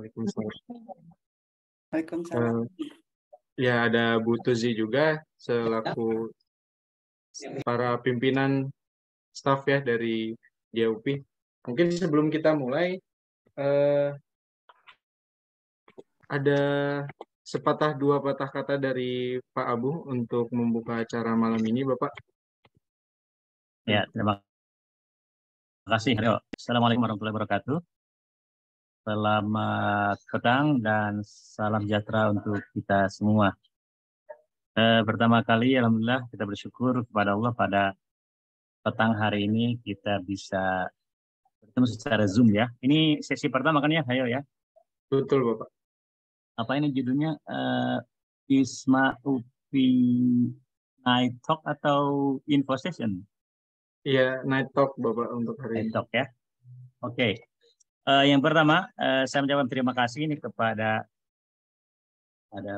Waalaikumsalam. Waalaikumsalam. Ya, ada Bu Tuzi juga selaku para pimpinan staf ya dari DAUPI. Mungkin sebelum kita mulai, ada sepatah dua patah kata dari Pak Abu untuk membuka acara malam ini, Bapak. Ya, terima kasih. Assalamualaikum warahmatullahi wabarakatuh. Selamat petang dan salam sejahtera untuk kita semua. Pertama kali, alhamdulillah kita bersyukur kepada Allah pada petang hari ini kita bisa bertemu secara Zoom ya. Ini sesi pertama kan ya, ayo ya. Betul, Bapak. Apa ini judulnya? ISMA UPI Night Talk atau Info Session? Iya, Night Talk Bapak untuk hari ini. Night Talk ya. Oke. Yang pertama, saya mengucapkan terima kasih ini kepada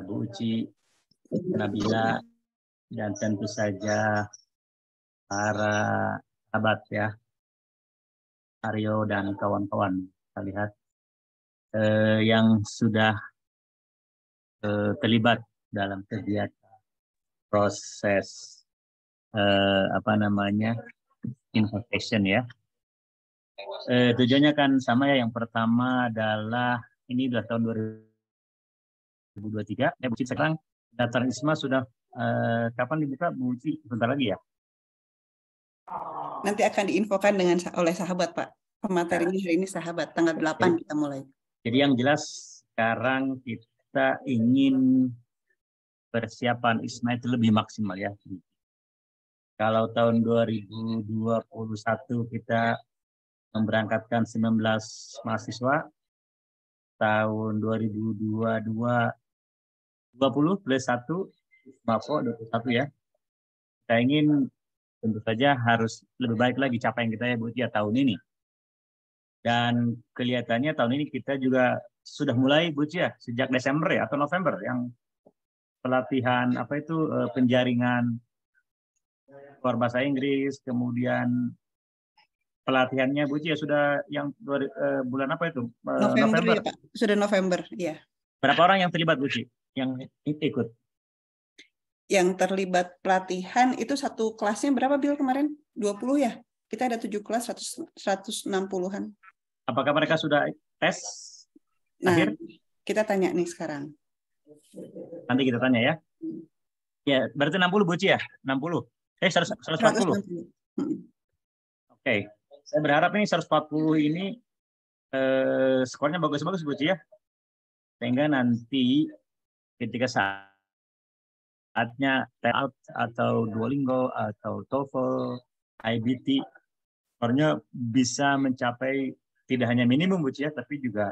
Bu Uci, Nabila, dan tentu saja para sahabat ya, Aryo dan kawan-kawan. Kita lihat yang sudah terlibat dalam kegiatan proses invitation ya. Tujuannya kan sama ya. Yang pertama adalah ini sudah tahun 2023. Bu Uci, sekarang daftar ISMA sudah kapan dibuka, Bu Uci? Sebentar lagi ya. Nanti akan diinfokan oleh sahabat, Pak. Pematerinya hari ini sahabat, tanggal 8 kita mulai. Jadi yang jelas sekarang kita ingin persiapan ISMA itu lebih maksimal ya. Kalau tahun 2021 kita memberangkatkan 19 mahasiswa, tahun 2022 20 plus 1, Mako 21 ya. Kita ingin tentu saja harus lebih baik lagi capaian kita ya Bu ya tahun ini. Dan kelihatannya tahun ini kita juga sudah mulai Bu ya sejak Desember ya atau November yang pelatihan penjaringan luar bahasa Inggris, kemudian pelatihannya Bu ya sudah yang bulan apa itu? November. Ya, Pak. Sudah November, ya. Berapa orang yang terlibat Bu yang ikut? Yang terlibat pelatihan itu satu kelasnya berapa Bil kemarin? 20 ya? Kita ada 7 kelas 160-an. Apakah mereka sudah tes Nah, akhir? Kita tanya nih sekarang. Nanti kita tanya ya. Ya, berarti 60 Bu ya? 60. 140. Oke. Saya berharap ini 140 ini skornya bagus-bagus Bu ya. Sehingga nanti ketika saatnya TOEFL atau Duolingo atau TOEFL, IBT, skornya bisa mencapai tidak hanya minimum Bu ya, tapi juga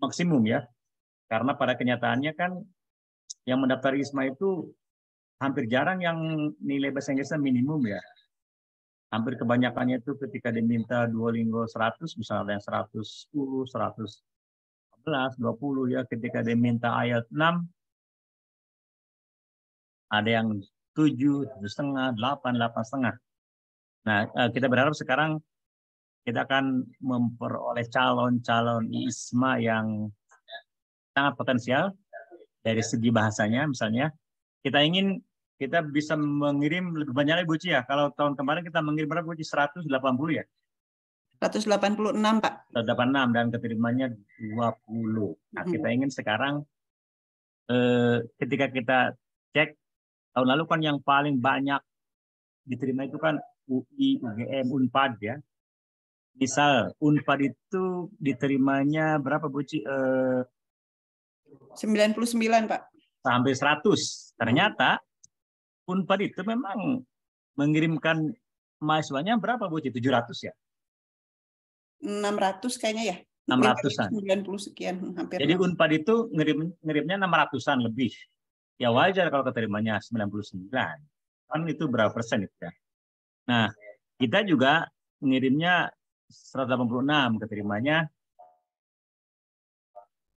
maksimum ya. Karena pada kenyataannya kan yang mendaftar ISMA itu hampir jarang yang nilai bahasa Inggrisnya minimum ya. Hampir kebanyakannya itu ketika diminta Duolingo 100, misalnya yang 110, 114, 20 ya. Ketika diminta IELTS 6, ada yang 7, 7,5, 8, 8,5. Nah, kita berharap sekarang kita akan memperoleh calon-calon ISMA yang sangat potensial dari segi bahasanya. Misalnya, kita bisa mengirim lebih banyak lagi Bu ya. Kalau tahun kemarin kita mengirim berapa Bu? 180 ya? 186 Pak. 186 dan keterimanya 20. Nah, kita ingin sekarang ketika kita cek tahun lalu kan yang paling banyak diterima itu kan UI, UGM, Unpad ya. Misal Unpad itu diterimanya berapa Bu? 99 Pak. Sampai 100. Ternyata Unpad itu memang mengirimkan mahasiswanya berapa Bu? 700 ya? 600 kayaknya ya. 600-an. 90 sekian hampir. Jadi Unpad itu ngirimnya 600-an lebih. Ya wajar kalau keterimanya 99. Kan itu berapa persen itu ya. Nah, kita juga ngirimnya 186, keterimanya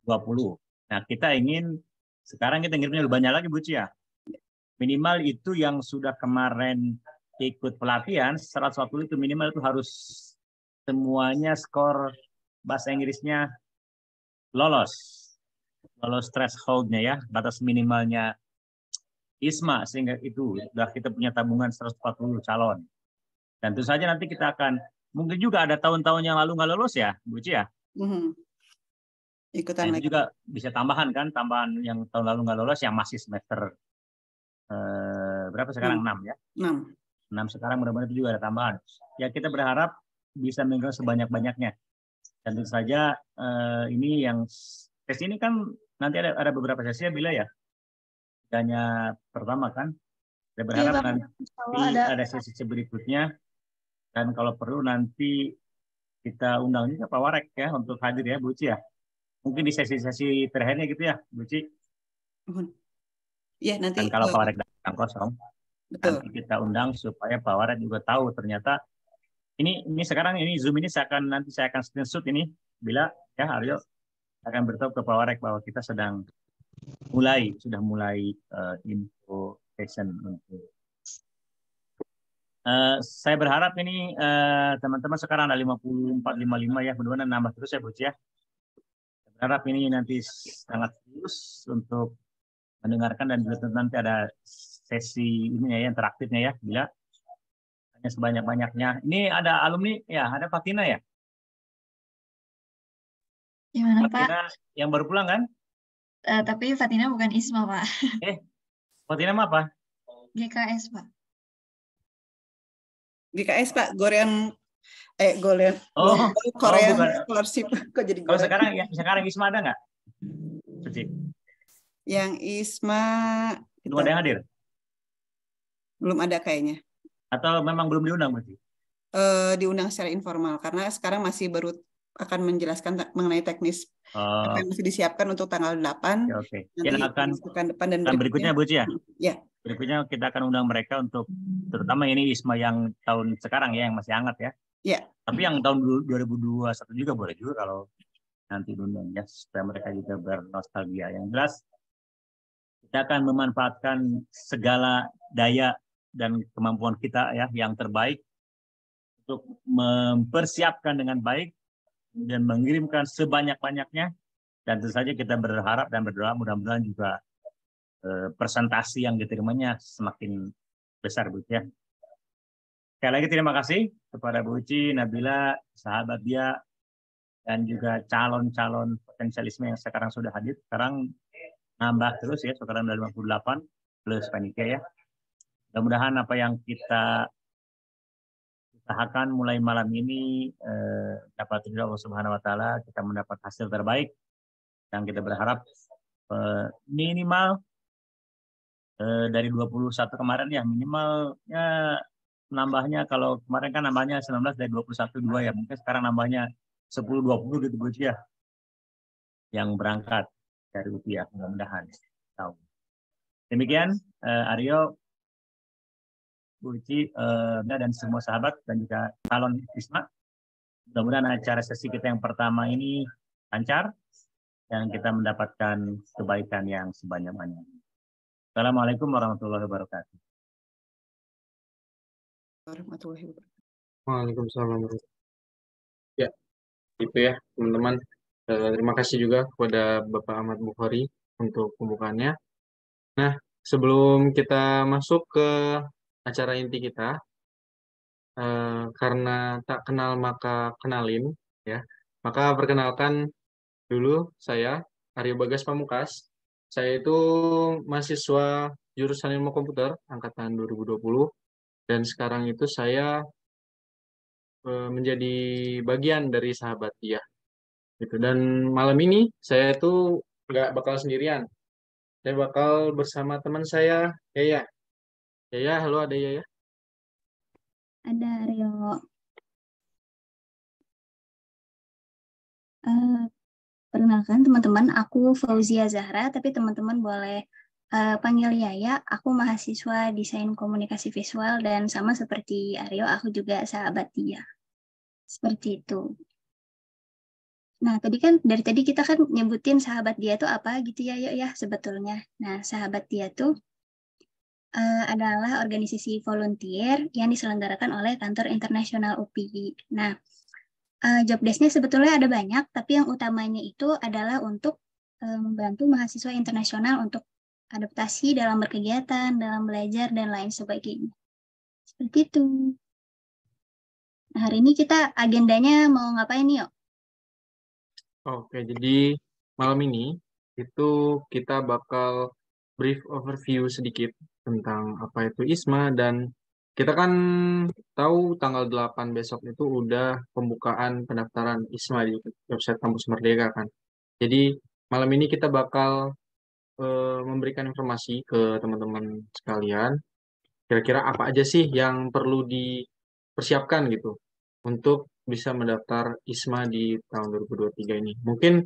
20. Nah, kita ingin sekarang kita ngirimnya lebih banyak lagi Bu ya. Minimal itu yang sudah kemarin ikut pelatihan 140 itu minimal itu harus semuanya skor bahasa Inggrisnya lolos threshold-nya ya, batas minimalnya ISMA, sehingga itu sudah kita punya tabungan 140 calon. Dan tentu saja nanti kita akan, mungkin juga ada tahun-tahun yang lalu nggak lolos ya, Bu Ci ya. Ikutan Nah, lagi. itu juga bisa tambahan kan, tambahan yang tahun lalu nggak lolos yang masih semester berapa sekarang? 6 ya. 6 sekarang, mudah-mudahan itu juga ada tambahan. Ya kita berharap bisa mengikuti sebanyak-banyaknya. Dan tentu saja ini yang tes ini kan nanti ada beberapa sesi ya Bila ya. Hanya pertama kan. Saya berharap nanti ada sesi berikutnya, dan kalau perlu nanti kita undang juga Pak Warek ya untuk hadir ya Bu Ci ya. Mungkin di sesi-sesi terakhirnya gitu ya Bu Ci. Ya nanti. Dan kalau Pak Warek datang kosong, betul. Nanti kita undang supaya Pak Warek juga tahu ternyata ini sekarang ini Zoom ini nanti saya akan screenshot ini Bila ya Aryo akan beritahu ke Pak Warek bahwa kita sudah mulai info session untuk saya berharap ini teman-teman sekarang ada 54, 55 ya, mudah-mudahan nambah terus ya Bu Ci ya. Saya berharap ini nanti sangat serius untuk mendengarkan, dan juga nanti ada sesi ini ya interaktifnya ya, Bila hanya sebanyak-banyaknya. Ini ada alumni ya, ada Fatina ya. Gimana Fatina Pak? yang baru pulang kan? Tapi Fatina bukan ISMA Pak. Fatina apa? GKS Pak. GKS Pak, Korean Korean Scholarship. Kok jadi Kalau sekarang ISMA ada nggak? Yang ISMA belum ada yang hadir? Belum ada kayaknya. Atau memang belum diundang berarti? Diundang secara informal karena sekarang masih baru akan menjelaskan mengenai teknis apa yang masih disiapkan untuk tanggal 8. Oke. Nanti Akan depan dan berikutnya Bu Ci ya? Ya. Berikutnya kita akan undang mereka untuk, terutama ini ISMA yang tahun sekarang ya, yang masih hangat ya. Ya. Tapi yang tahun 2021 juga boleh juga kalau nanti diundang ya, supaya mereka juga bernostalgia. Yang jelas kita akan memanfaatkan segala daya dan kemampuan kita ya yang terbaik untuk mempersiapkan dengan baik dan mengirimkan sebanyak-banyaknya, dan tentu saja kita berharap dan berdoa mudah-mudahan juga presentasi yang diterimanya semakin besar Bu Ci ya. Sekali lagi terima kasih kepada Bu Ci, Nabila, sahabat dia, dan juga calon-calon potensialisme yang sekarang sudah hadir. Sekarang nambah terus ya, sekarang sudah 58 plus panitia ya. Mudah-mudahan apa yang kita usahakan mulai malam ini dapat ridho Allah Subhanahu wa taala, kita mendapat hasil terbaik, dan kita berharap minimal dari 21 kemarin ya, minimalnya nambahnya, kalau kemarin kan nambahnya 19 dari 21 2 ya, mungkin sekarang nambahnya 10 20 gitu Bu Ci ya, yang berangkat dari UPI ya, mudah-mudahan. Demikian Aryo, Bu Ci, dan semua sahabat dan juga calon ISMA. Mudah-mudahan acara sesi kita yang pertama ini lancar dan kita mendapatkan kebaikan yang sebanyak-banyaknya. Assalamualaikum warahmatullahi wabarakatuh. Waalaikumsalam. Ya, itu ya teman-teman. Terima kasih juga kepada Bapak Ahmad Bukhari untuk pembukaannya. Nah, sebelum kita masuk ke acara inti kita, karena tak kenal maka kenalin, ya. Maka perkenalkan dulu saya Aryo Bagas Pamukas. Saya itu mahasiswa jurusan Ilmu Komputer angkatan 2020, dan sekarang itu saya menjadi bagian dari sahabat dia. Gitu. Dan malam ini saya itu nggak bakal sendirian. Saya bakal bersama teman saya, Yaya. Yaya, halo, ada Yaya? Ada, Aryo. Perkenalkan teman-teman, aku Fauzia Zahra, tapi teman-teman boleh panggil Yaya. Aku mahasiswa Desain Komunikasi Visual, dan sama seperti Aryo, aku juga sahabat dia. Seperti itu. Nah, dari tadi kita kan nyebutin sahabat dia tuh apa gitu ya, Yuk ya, sebetulnya. Nah, sahabat dia tuh adalah organisasi volunteer yang diselenggarakan oleh Kantor Internasional UPI. Nah, Job desk-nya sebetulnya ada banyak, tapi yang utamanya itu adalah untuk membantu mahasiswa internasional untuk adaptasi dalam berkegiatan, dalam belajar, dan lain sebagainya. Seperti itu. Nah, hari ini kita agendanya mau ngapain nih, yuk? Oke, jadi malam ini itu kita bakal brief overview sedikit tentang apa itu ISMA, dan kita kan tahu tanggal 8 besok itu udah pembukaan pendaftaran ISMA di website Kampus Merdeka kan. Jadi malam ini kita bakal memberikan informasi ke teman-teman sekalian, kira-kira apa aja sih yang perlu dipersiapkan gitu untuk bisa mendaftar ISMA di tahun 2023 ini. Mungkin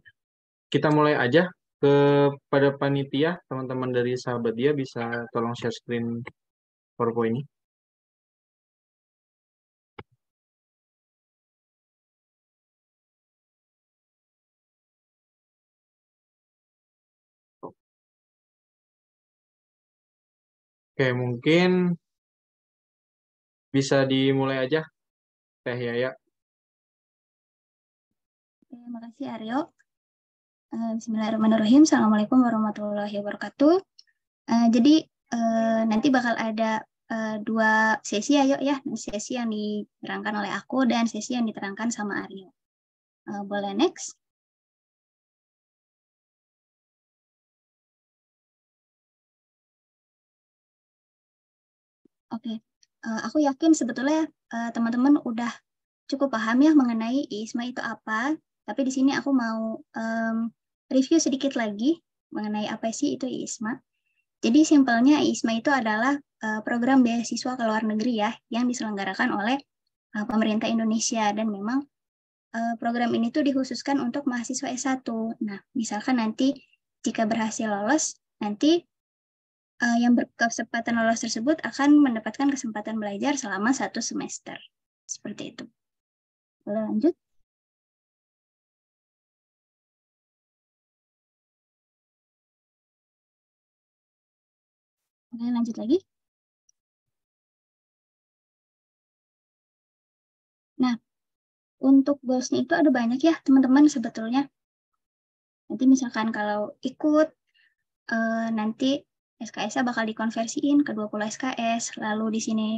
kita mulai aja kepada panitia, teman-teman dari sahabat dia bisa tolong share screen PowerPoint ini. Oke, mungkin bisa dimulai aja, Teh Yaya. Terima kasih, Aryo. Bismillahirrahmanirrahim. Assalamualaikum warahmatullahi wabarakatuh. Jadi nanti bakal ada 2 sesi ya, yuk ya. Sesi yang diterangkan oleh aku dan sesi yang diterangkan sama Aryo. Boleh next? Oke, aku yakin sebetulnya teman-teman udah cukup paham ya mengenai ISMA itu apa. Tapi di sini aku mau review sedikit lagi mengenai apa sih itu ISMA. Jadi simpelnya ISMA itu adalah program beasiswa ke luar negeri ya yang diselenggarakan oleh pemerintah Indonesia, dan memang program ini tuh dikhususkan untuk mahasiswa S1. Nah, misalkan nanti jika berhasil lolos, nanti yang berkesempatan lolos tersebut akan mendapatkan kesempatan belajar selama 1 semester. Seperti itu. Boleh lanjut? Oke, lanjut lagi. Nah, untuk goals-nya itu ada banyak ya, teman-teman sebetulnya. Nanti misalkan kalau ikut, nanti SKS-nya bakal dikonversiin ke 20 SKS. Lalu di sini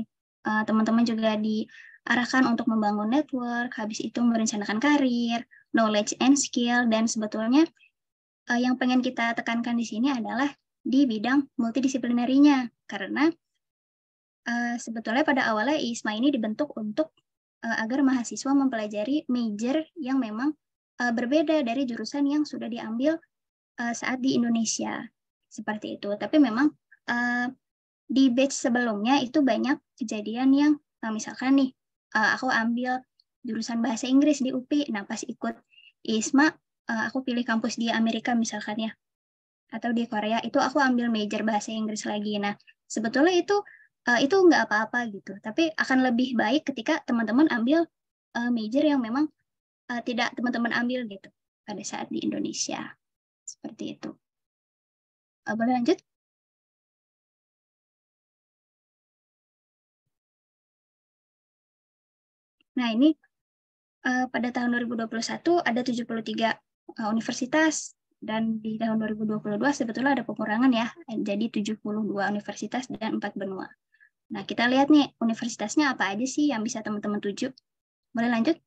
teman-teman juga diarahkan untuk membangun network, habis itu merencanakan karir, knowledge and skill, dan sebetulnya yang pengen kita tekankan di sini adalah di bidang multidisiplinerinya, karena sebetulnya pada awalnya ISMA ini dibentuk untuk agar mahasiswa mempelajari major yang memang berbeda dari jurusan yang sudah diambil saat di Indonesia. Seperti itu. Tapi memang di batch sebelumnya itu banyak kejadian yang misalkan nih, aku ambil jurusan bahasa Inggris di UPI, nah pas ikut ISMA, aku pilih kampus di Amerika misalkan ya, atau di Korea, itu aku ambil major bahasa Inggris lagi. Nah, sebetulnya itu nggak apa-apa gitu, tapi akan lebih baik ketika teman-teman ambil major yang memang tidak teman-teman ambil gitu pada saat di Indonesia. Seperti itu. Boleh lanjut? Nah, ini pada tahun 2021 ada 73 universitas, dan di tahun 2022 sebetulnya ada pengurangan ya, jadi 72 universitas dan 4 benua. Nah, kita lihat nih universitasnya apa aja sih yang bisa teman-teman tuju. Boleh lanjut?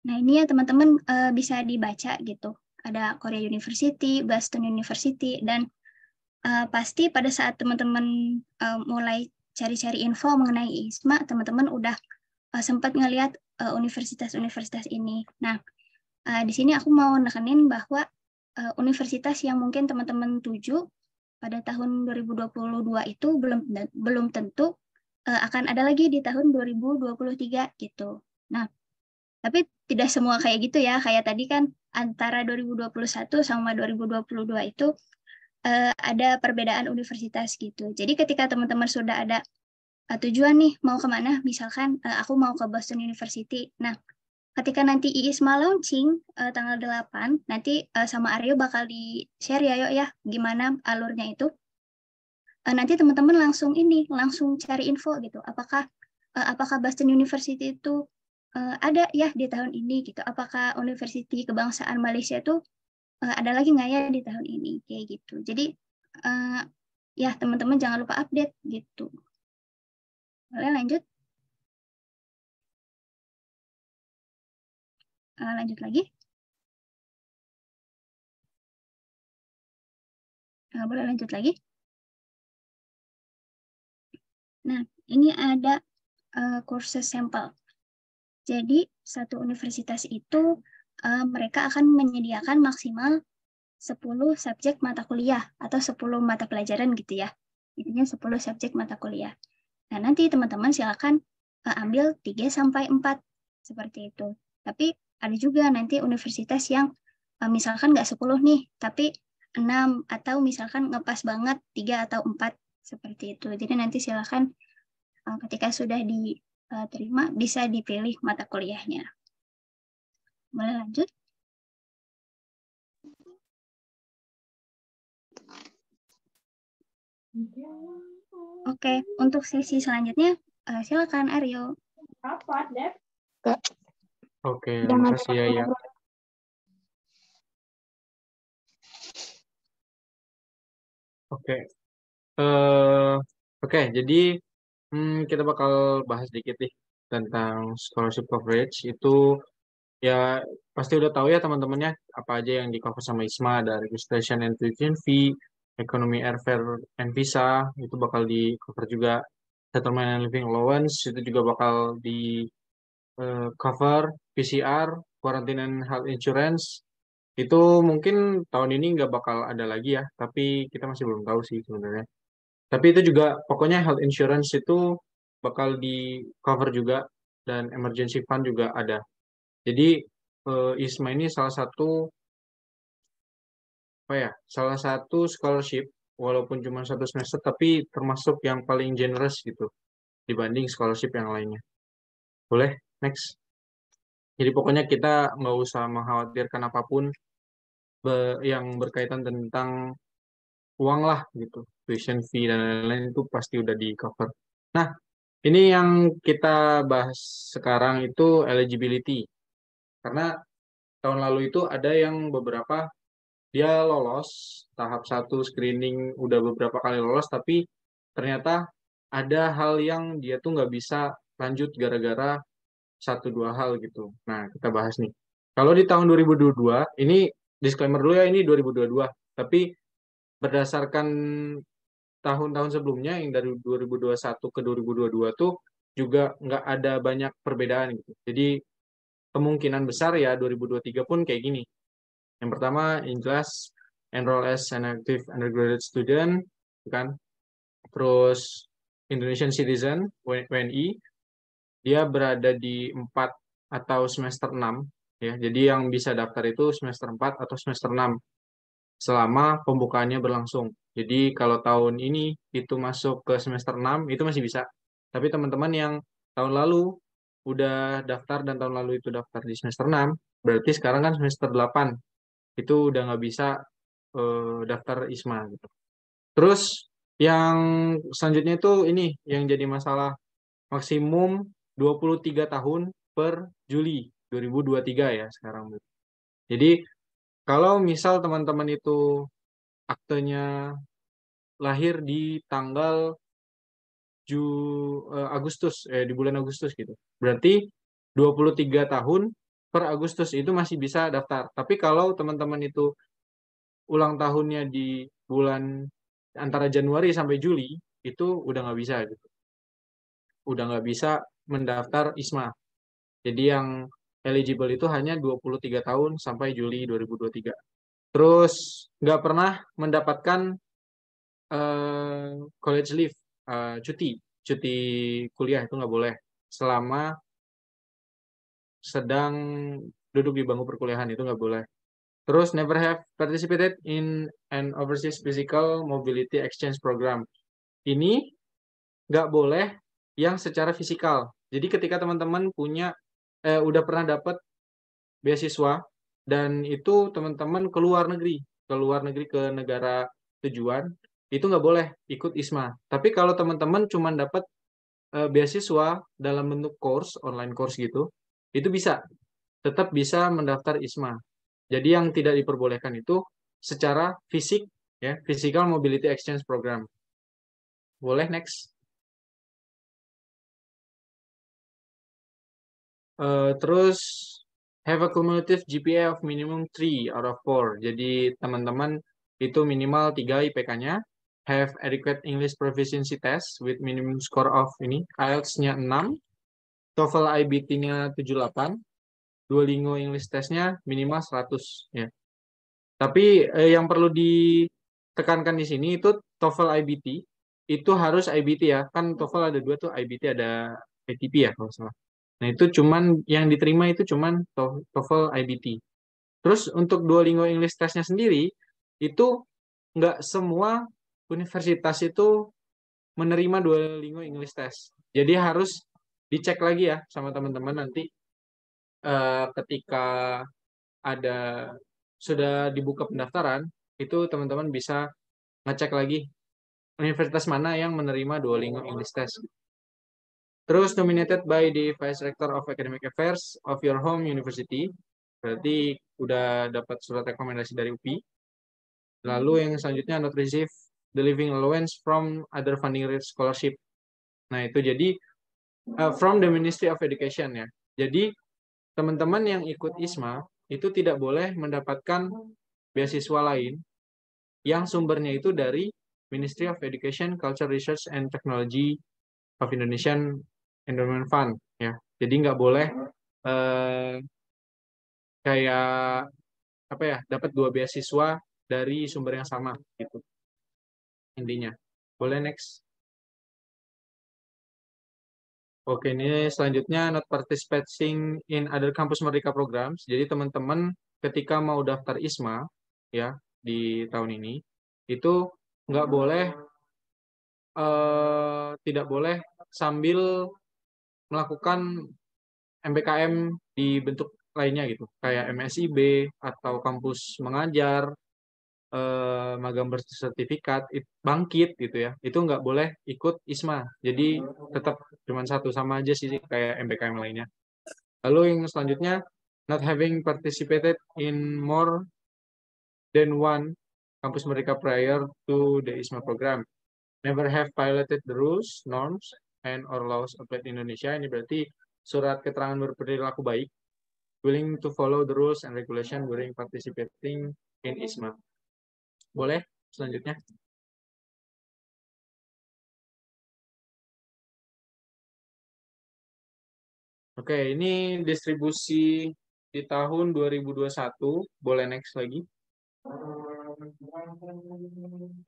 Nah, ini ya teman-teman bisa dibaca gitu. Ada Korea University, Boston University, dan pasti pada saat teman-teman mulai cari-cari info mengenai ISMA, teman-teman udah sempat ngelihat universitas-universitas ini. Nah, di sini aku mau nekenin bahwa universitas yang mungkin teman-teman tuju pada tahun 2022 itu belum tentu akan ada lagi di tahun 2023 gitu. Nah, tapi tidak semua kayak gitu ya. Kayak tadi kan antara 2021 sama 2022 itu ada perbedaan universitas gitu. Jadi ketika teman-teman sudah ada tujuan nih mau kemana, misalkan aku mau ke Boston University. Nah, ketika nanti ISMA launching tanggal 8, nanti sama Aryo bakal di-share ya, yuk ya, gimana alurnya itu. nanti teman-teman langsung cari info gitu. Apakah Boston University itu ada ya di tahun ini gitu. Apakah University Kebangsaan Malaysia itu ada lagi nggak ya di tahun ini kayak gitu. Jadi ya teman-teman jangan lupa update gitu. Boleh lanjut? Lanjut lagi. Boleh lanjut lagi. Nah, ini ada kursus sampel. Jadi, satu universitas itu mereka akan menyediakan maksimal 10 subjek mata kuliah atau 10 mata pelajaran gitu ya. Intinya 10 subjek mata kuliah. Nah, nanti teman-teman silakan ambil 3-4 seperti itu. Tapi ada juga nanti universitas yang misalkan nggak 10 nih, tapi 6 atau misalkan ngepas banget 3 atau 4 seperti itu. Jadi nanti silakan ketika sudah diterima bisa dipilih mata kuliahnya. Boleh lanjut? Oke, untuk sesi selanjutnya silakan Aryo. Oke, terima kasih ya. Oke, jadi kita bakal bahas dikit nih tentang scholarship coverage. Itu ya pasti udah tahu ya teman-temannya apa aja yang di cover sama ISMA, ada registration and tuition fee, economy airfare and visa, itu bakal di cover juga. Settlement and living allowance itu juga bakal di cover. PCR, quarantine and health insurance, itu mungkin tahun ini nggak bakal ada lagi ya, tapi kita masih belum tahu sih sebenarnya. Tapi itu juga pokoknya health insurance itu bakal di cover juga, dan emergency fund juga ada. Jadi ISMA ini salah satu scholarship walaupun cuma 1 semester tapi termasuk yang paling generous gitu dibanding scholarship yang lainnya. Boleh next. Jadi pokoknya kita nggak usah mengkhawatirkan apapun yang berkaitan tentang uang lah gitu. Tuition fee dan lain-lain itu pasti udah di cover. Nah, ini yang kita bahas sekarang itu eligibility. Karena tahun lalu itu ada yang beberapa dia lolos tahap 1 screening, udah beberapa kali lolos, tapi ternyata ada hal yang dia tuh nggak bisa lanjut gara-gara 1-2 hal gitu. Nah, kita bahas nih. Kalau di tahun 2022, ini disclaimer dulu ya, ini 2022. Tapi berdasarkan tahun-tahun sebelumnya yang dari 2021 ke 2022 tuh juga nggak ada banyak perbedaan gitu. Jadi kemungkinan besar ya 2023 pun kayak gini. Yang pertama, yang jelas enroll as an active undergraduate student, kan? Terus Indonesian citizen, WNI, dia berada di 4 atau semester 6, ya. Jadi yang bisa daftar itu semester 4 atau semester 6 selama pembukaannya berlangsung. Jadi kalau tahun ini itu masuk ke semester 6, itu masih bisa. Tapi teman-teman yang tahun lalu udah daftar dan tahun lalu itu daftar di semester 6, berarti sekarang kan semester 8, itu udah nggak bisa daftar ISMA gitu. Terus yang selanjutnya itu ini yang jadi masalah, maksimum 23 tahun per Juli 2023 ya sekarang. Jadi kalau misal teman-teman itu aktenya lahir di tanggal di bulan Agustus gitu. Berarti 23 tahun per Agustus itu masih bisa daftar. Tapi kalau teman-teman itu ulang tahunnya di bulan antara Januari sampai Juli, itu udah nggak bisa gitu. Udah nggak bisa mendaftar ISMA. Jadi yang eligible itu hanya 23 tahun sampai Juli 2023. Terus nggak pernah mendapatkan college leave, cuti kuliah itu nggak boleh selama sedang duduk di bangku perkuliahan, itu nggak boleh. Terus never have participated in an overseas physical mobility exchange program. Ini nggak boleh yang secara fisikal. Jadi ketika teman-teman udah pernah dapat beasiswa dan itu teman-teman ke luar negeri ke negara tujuan, itu nggak boleh ikut ISMA. Tapi kalau teman-teman cuma dapat beasiswa dalam bentuk course, online course gitu, itu bisa, tetap bisa mendaftar ISMA. Jadi yang tidak diperbolehkan itu secara fisik, ya, Physical Mobility Exchange Program. Boleh, next. Terus, have a cumulative GPA of minimum 3 out of 4. Jadi teman-teman itu minimal 3 IPK-nya. Have adequate English proficiency test with minimum score of ini, IELTS-nya 6, TOEFL IBT-nya 78, Duolingo English test-nya minimal 100. Ya. Tapi yang perlu ditekankan di sini itu TOEFL IBT, itu harus IBT ya. Kan TOEFL ada 2 tuh, IBT ada ATP ya kalau salah. Nah, itu cuman yang diterima itu cuman TOEFL IBT. Terus untuk Duolingo English test-nya sendiri, itu nggak semua universitas itu menerima Duolingo English test. Jadi harus dicek lagi ya sama teman-teman nanti ketika sudah dibuka pendaftaran, itu teman-teman bisa ngecek lagi universitas mana yang menerima Duolingo English test. Terus nominated by the Vice Rector of Academic Affairs of your home university. Berarti udah dapat surat rekomendasi dari UPI. Lalu yang selanjutnya not receive the living allowance from other funding scholarship. Nah, itu jadi from the Ministry of Education ya. Jadi teman-teman yang ikut ISMA itu tidak boleh mendapatkan beasiswa lain yang sumbernya itu dari Ministry of Education, Culture, Research and Technology of Indonesian Endowment Fund ya. Jadi nggak boleh kayak apa ya, dapat 2 beasiswa dari sumber yang sama gitu intinya. Boleh, next. Oke, ini selanjutnya not participating in other campus Merdeka programs. Jadi teman-teman ketika mau daftar ISMA ya di tahun ini itu nggak boleh tidak boleh sambil melakukan MBKM di bentuk lainnya gitu, kayak MSIB atau kampus mengajar, magang bersertifikat, bangkit gitu ya, itu nggak boleh ikut ISMA. Jadi tetap cuma satu, sama aja sih kayak MBKM lainnya. Lalu yang selanjutnya, not having participated in more than one kampus Merdeka prior to the ISMA program. Never have violated the rules, norms, and or laws applied in Indonesia. Ini berarti surat keterangan berperilaku baik, willing to follow the rules and regulation during participating in ISMA. Boleh selanjutnya. Oke, ini distribusi di tahun 2021. Boleh next lagi.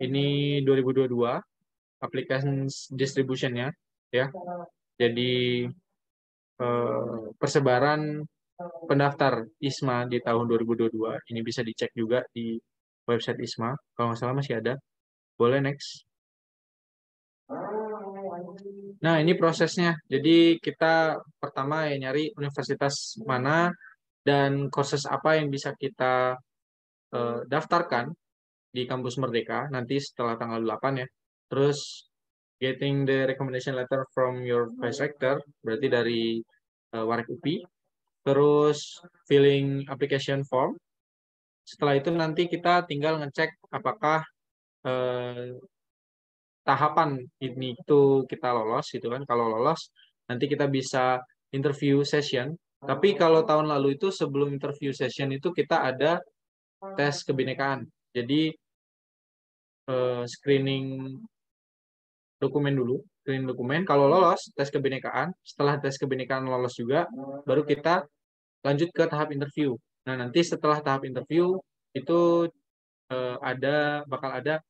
Ini 2022 applications distribution-nya ya. Jadi persebaran pendaftar ISMA di tahun 2022 ini bisa dicek juga di website ISMA. Kalau nggak salah masih ada. Boleh next. Nah, ini prosesnya. Jadi kita pertama ya nyari universitas mana dan courses apa yang bisa kita daftarkan di kampus Merdeka nanti setelah tanggal 8 ya. Terus getting the recommendation letter from your vice rector, berarti dari Warik UPI. Terus filling application form. Setelah itu nanti kita tinggal ngecek apakah tahapan ini itu kita lolos gitu kan. Kalau lolos nanti kita bisa interview session. Tapi kalau tahun lalu itu sebelum interview session itu kita ada tes kebinekaan. Jadi screening dokumen dulu, screening dokumen. Kalau lolos tes kebinekaan, setelah tes kebinekaan lolos juga, baru kita lanjut ke tahap interview. Nah, nanti setelah tahap interview itu bakal ada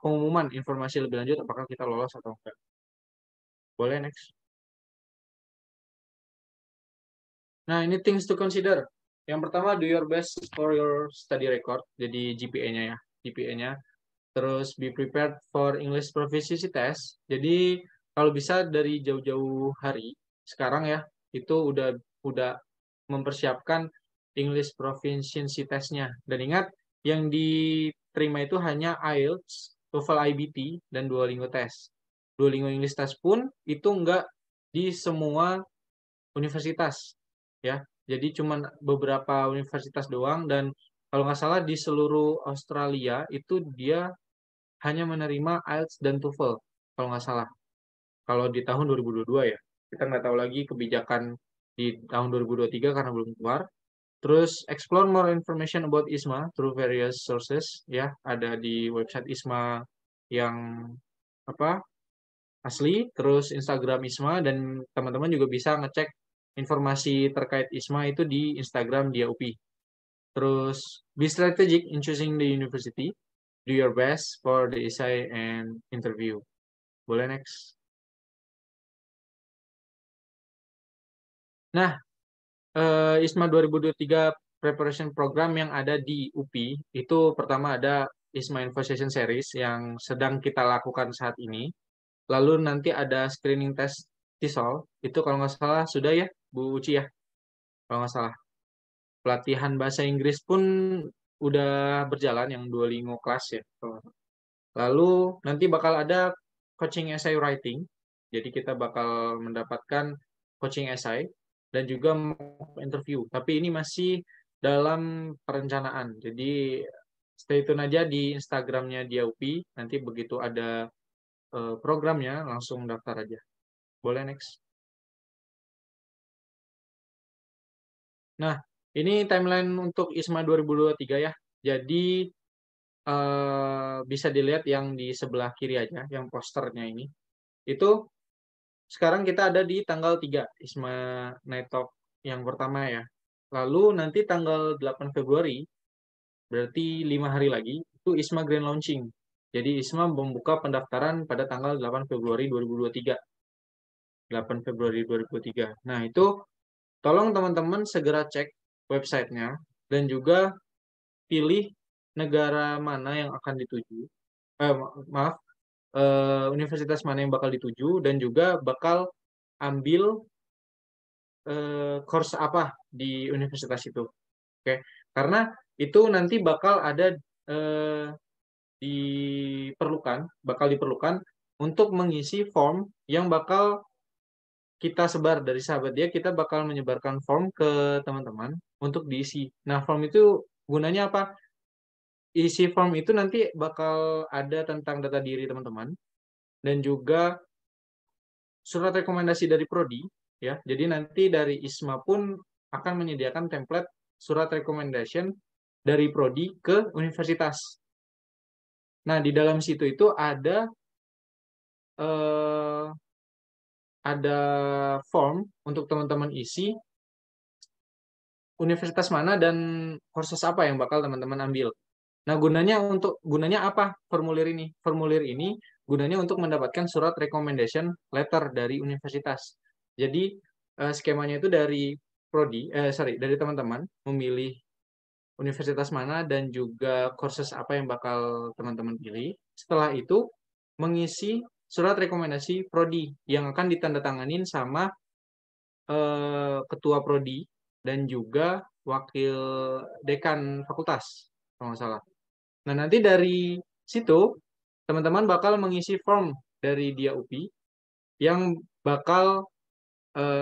pengumuman informasi lebih lanjut apakah kita lolos atau enggak. Boleh next. Nah, ini things to consider. Yang pertama, do your best for your study record. Jadi GPA-nya ya, GPA-nya. Terus be prepared for English proficiency test. Jadi kalau bisa dari jauh-jauh hari sekarang ya, itu udah mempersiapkan English proficiency test-nya. Dan ingat, yang diterima itu hanya IELTS TOEFL IBT, dan Duolingo Test. Duolingo English Test pun itu enggak di semua universitas, ya. Jadi cuma beberapa universitas doang, dan kalau nggak salah di seluruh Australia itu dia hanya menerima IELTS dan TOEFL, kalau nggak salah. Kalau di tahun 2022 ya. Kita nggak tahu lagi kebijakan di tahun 2023 karena belum keluar. Terus explore more information about ISMA through various sources, ya, ada di website ISMA yang asli, terus Instagram ISMA, dan teman-teman juga bisa ngecek informasi terkait ISMA itu di Instagram dia UPI. Terus be strategic in choosing the university, do your best for the essay and interview. Boleh next. Nah, ISMA 2023 preparation program yang ada di UPI itu pertama ada ISMA Info Session Series yang sedang kita lakukan saat ini. Lalu nanti ada screening test TESOL, itu kalau nggak salah sudah ya Bu Uci ya, kalau nggak salah. Pelatihan bahasa Inggris pun udah berjalan yang Duolingo kelas ya. Lalu nanti bakal ada coaching essay writing, jadi kita bakal mendapatkan coaching essay dan juga interview. Tapi ini masih dalam perencanaan. Jadi stay tune aja di Instagramnya Diaupi. Nanti begitu ada programnya langsung daftar aja. Boleh next. Nah, ini timeline untuk ISMA 2023 ya. Jadi bisa dilihat yang di sebelah kiri aja, yang posternya ini. Itu sekarang kita ada di tanggal 3 ISMA Night Talk yang pertama ya. Lalu nanti tanggal 8 Februari, berarti 5 hari lagi, itu ISMA Grand Launching. Jadi ISMA membuka pendaftaran pada tanggal 8 Februari 2023. 8 Februari 2023. Nah, itu tolong teman-teman segera cek websitenya dan juga pilih negara mana yang akan dituju. Universitas mana yang bakal dituju dan juga bakal ambil course apa di universitas itu. Oke, karena itu nanti bakal ada diperlukan untuk mengisi form yang bakal kita sebar dari sahabat dia, kita bakal menyebarkan form ke teman-teman untuk diisi. Nah, form itu gunanya apa? Isi form itu nanti bakal ada tentang data diri teman-teman dan juga surat rekomendasi dari prodi, ya. Jadi nanti dari ISMA pun akan menyediakan template surat recommendation dari prodi ke universitas. Nah, di dalam situ itu ada form untuk teman-teman isi universitas mana dan kursus apa yang bakal teman-teman ambil. Nah, gunanya apa formulir ini? Formulir ini gunanya untuk mendapatkan surat recommendation letter dari universitas. Jadi skemanya itu dari dari teman-teman memilih universitas mana dan juga kursus apa yang bakal teman-teman pilih. Setelah itu mengisi surat rekomendasi prodi yang akan ditandatanganin sama ketua prodi dan juga wakil dekan fakultas, kalau nggak salah. Nah, nanti dari situ teman-teman bakal mengisi form dari Dia UPI yang bakal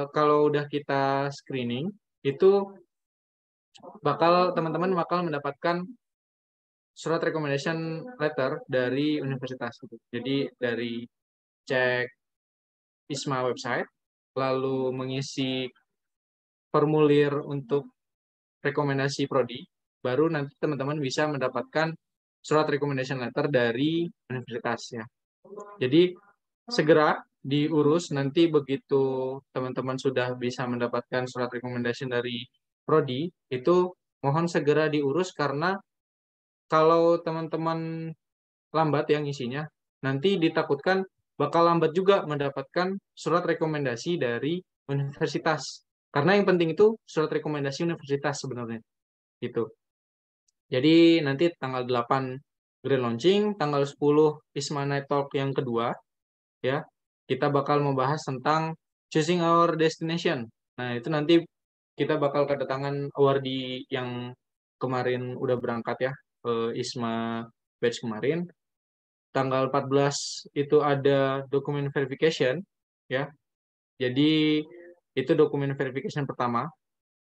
kalau udah kita screening itu teman-teman bakal mendapatkan surat recommendation letter dari universitas. Jadi dari cek ISMA website, lalu mengisi formulir untuk rekomendasi prodi, baru nanti teman-teman bisa mendapatkan surat recommendation letter dari universitasnya. Jadi segera diurus, nanti begitu teman-teman sudah bisa mendapatkan surat recommendation dari prodi, itu mohon segera diurus karena kalau teman-teman lambat yang isinya, nanti ditakutkan bakal lambat juga mendapatkan surat rekomendasi dari universitas. Karena yang penting itu surat rekomendasi universitas sebenarnya. Gitu. Jadi nanti tanggal 8 Grand Launching, tanggal 10 ISMA Night Talk yang kedua, ya, kita bakal membahas tentang choosing our destination. Nah, itu nanti kita bakal kedatangan awardee yang kemarin udah berangkat ya, ISMA batch kemarin. tanggal 14 itu ada dokumen verification, ya. Jadi itu dokumen verification pertama.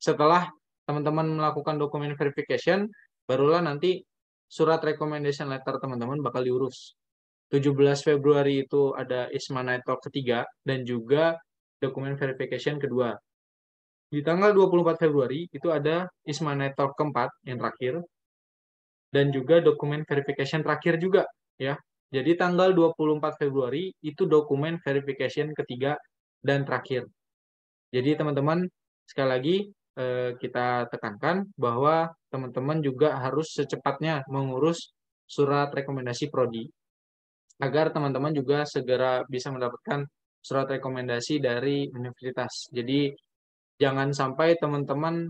Setelah teman-teman melakukan dokumen verification, barulah nanti surat recommendation letter teman-teman bakal diurus. 17 Februari itu ada ISMA Night Talk ketiga dan juga dokumen verification kedua. Di tanggal 24 Februari itu ada ISMA Night Talk keempat yang terakhir dan juga dokumen verification terakhir juga, ya. Jadi tanggal 24 Februari itu dokumen verification ketiga dan terakhir. Jadi teman-teman sekali lagi kita tekankan bahwa teman-teman juga harus secepatnya mengurus surat rekomendasi prodi agar teman-teman juga segera bisa mendapatkan surat rekomendasi dari universitas. Jadi jangan sampai teman-teman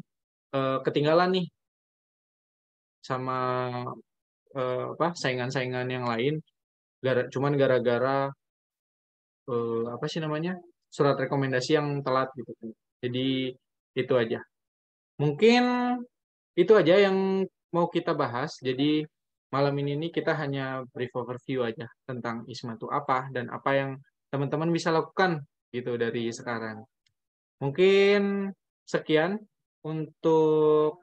ketinggalan nih sama saingan-saingan yang lain cuman gara-gara apa sih namanya surat rekomendasi yang telat gitu. Jadi itu aja. Mungkin itu aja yang mau kita bahas. Jadi malam ini kita hanya brief overview aja tentang ISMA itu apa dan apa yang teman-teman bisa lakukan gitu dari sekarang. Mungkin sekian untuk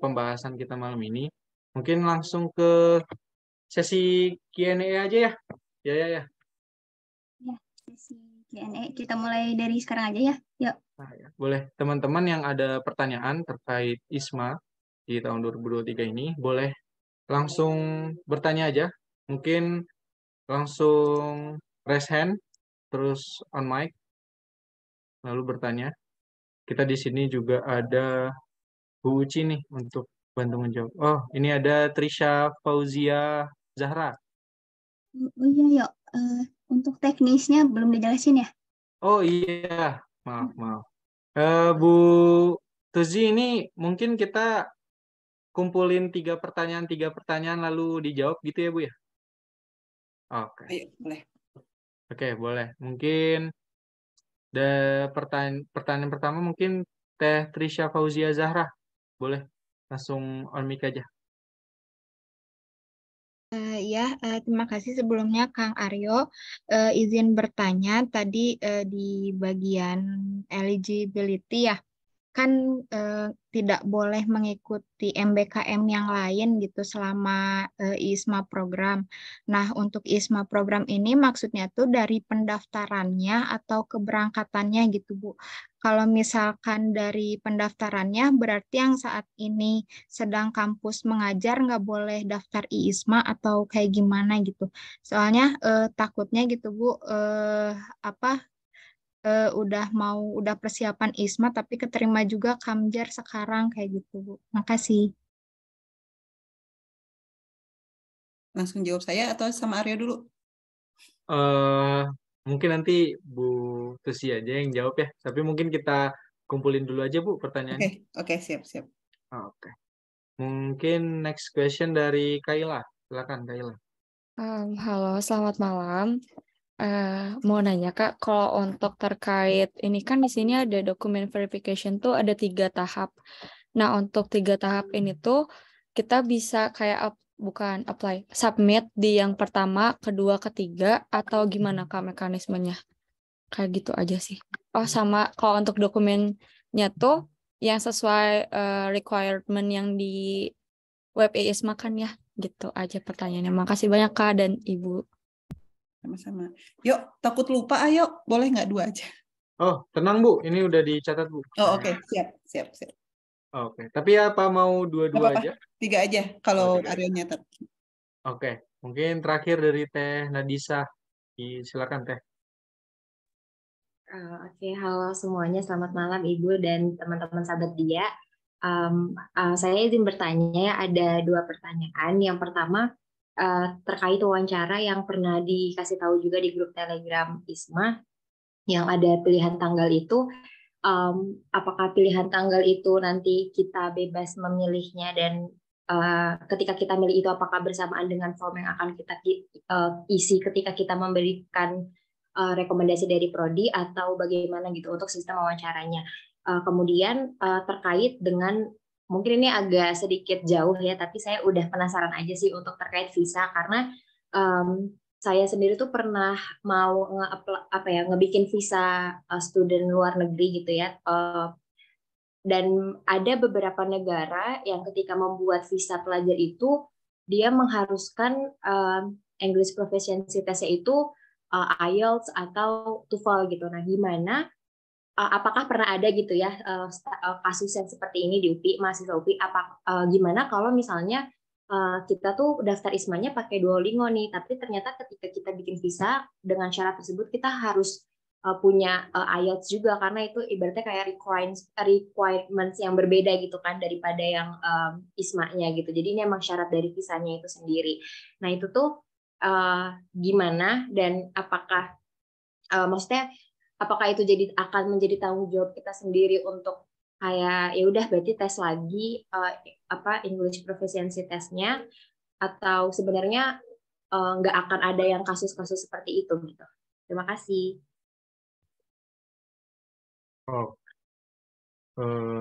pembahasan kita malam ini. Mungkin langsung ke sesi Q&A aja ya. Ya. Ya, sesi Q&A. Kita mulai dari sekarang aja ya. Yuk. Nah, ya. Boleh teman-teman yang ada pertanyaan terkait ISMA di tahun 2023 ini, boleh langsung bertanya aja. Mungkin langsung raise hand, terus on mic, lalu bertanya. Kita di sini juga ada Bu Uci nih untuk bantu menjawab. Oh, ini ada Trisha Fauzia Zahra. Oh iya, yuk. Untuk teknisnya belum dijelasin ya? Oh iya, maaf. Bu Tuzi, ini mungkin kita kumpulin 3 pertanyaan lalu dijawab gitu ya Bu ya? Oke. Ayo, boleh. Oke, boleh. Mungkin pertanyaan pertama mungkin Teh Trisha Fauzia Zahra. Boleh langsung on mic aja. Terima kasih sebelumnya Kang Aryo. Izin bertanya tadi di bagian eligibility ya, kan tidak boleh mengikuti MBKM yang lain gitu selama ISMA program. Nah, untuk ISMA program ini maksudnya tuh dari pendaftarannya atau keberangkatannya gitu, Bu. Kalau misalkan dari pendaftarannya, berarti yang saat ini sedang kampus mengajar nggak boleh daftar ISMA atau kayak gimana gitu. Soalnya takutnya gitu, Bu, udah persiapan ISMA tapi keterima juga Kamjar sekarang kayak gitu, Bu. Makasih. Langsung jawab saya atau sama Arya dulu? Mungkin nanti Bu Tusi aja yang jawab ya. Tapi mungkin kita kumpulin dulu aja Bu pertanyaannya. Oke, siap. Oke. Mungkin next question dari Kaila. Silakan Kaila. Halo, selamat malam. Mau nanya Kak, kalau untuk terkait ini kan di sini ada dokumen verification tuh ada 3 tahap. Nah, untuk 3 tahap ini tuh kita bisa kayak bukan apply, submit di yang pertama, kedua, ketiga, atau gimana Kak mekanismenya? Kayak gitu aja sih. Oh, sama kalau untuk dokumennya tuh yang sesuai requirement yang di web ISMA kan ya, gitu aja pertanyaannya. Makasih banyak Kak dan Ibu. Sama-sama. Yuk, takut lupa, ayo. Boleh nggak 2 aja? Oh, tenang Bu, ini udah dicatat Bu. Oh, oke. Siap. Oke, tapi apa mau 2 aja? 3 aja, kalau 3. Arya nyatet. Oke, mungkin terakhir dari Teh Nadisa. Silakan Teh. Oke, halo semuanya. Selamat malam Ibu dan teman-teman sahabat Dia. Saya izin bertanya, ada 2 pertanyaan. Yang pertama, terkait wawancara yang pernah dikasih tahu juga di grup Telegram ISMA, yang ada pilihan tanggal itu, apakah pilihan tanggal itu nanti kita bebas memilihnya dan ketika kita milih itu apakah bersamaan dengan form yang akan kita isi ketika kita memberikan rekomendasi dari prodi atau bagaimana gitu untuk sistem wawancaranya. Kemudian terkait dengan, mungkin ini agak sedikit jauh ya, tapi saya udah penasaran aja sih untuk terkait visa, karena saya sendiri tuh pernah mau ngebikin visa student luar negeri gitu ya. Dan ada beberapa negara yang ketika membuat visa pelajar itu dia mengharuskan English proficiency test-nya itu IELTS atau TOEFL gitu. Nah, gimana? Apakah pernah ada gitu ya kasus yang seperti ini di UPI, mahasiswa UPI? Gimana kalau misalnya kita tuh daftar ISMA-nya pakai Duolingo nih, tapi ternyata ketika kita bikin visa dengan syarat tersebut kita harus punya IELTS juga, karena itu ibaratnya kayak requirements yang berbeda gitu kan daripada yang ISMA-nya gitu. Jadi ini emang syarat dari visanya itu sendiri. Nah itu tuh gimana, dan apakah maksudnya apakah itu akan menjadi tanggung jawab kita sendiri untuk kayak ya udah berarti tes lagi English proficiency testnya, atau sebenarnya nggak akan ada yang kasus-kasus seperti itu gitu. Terima kasih. Oh,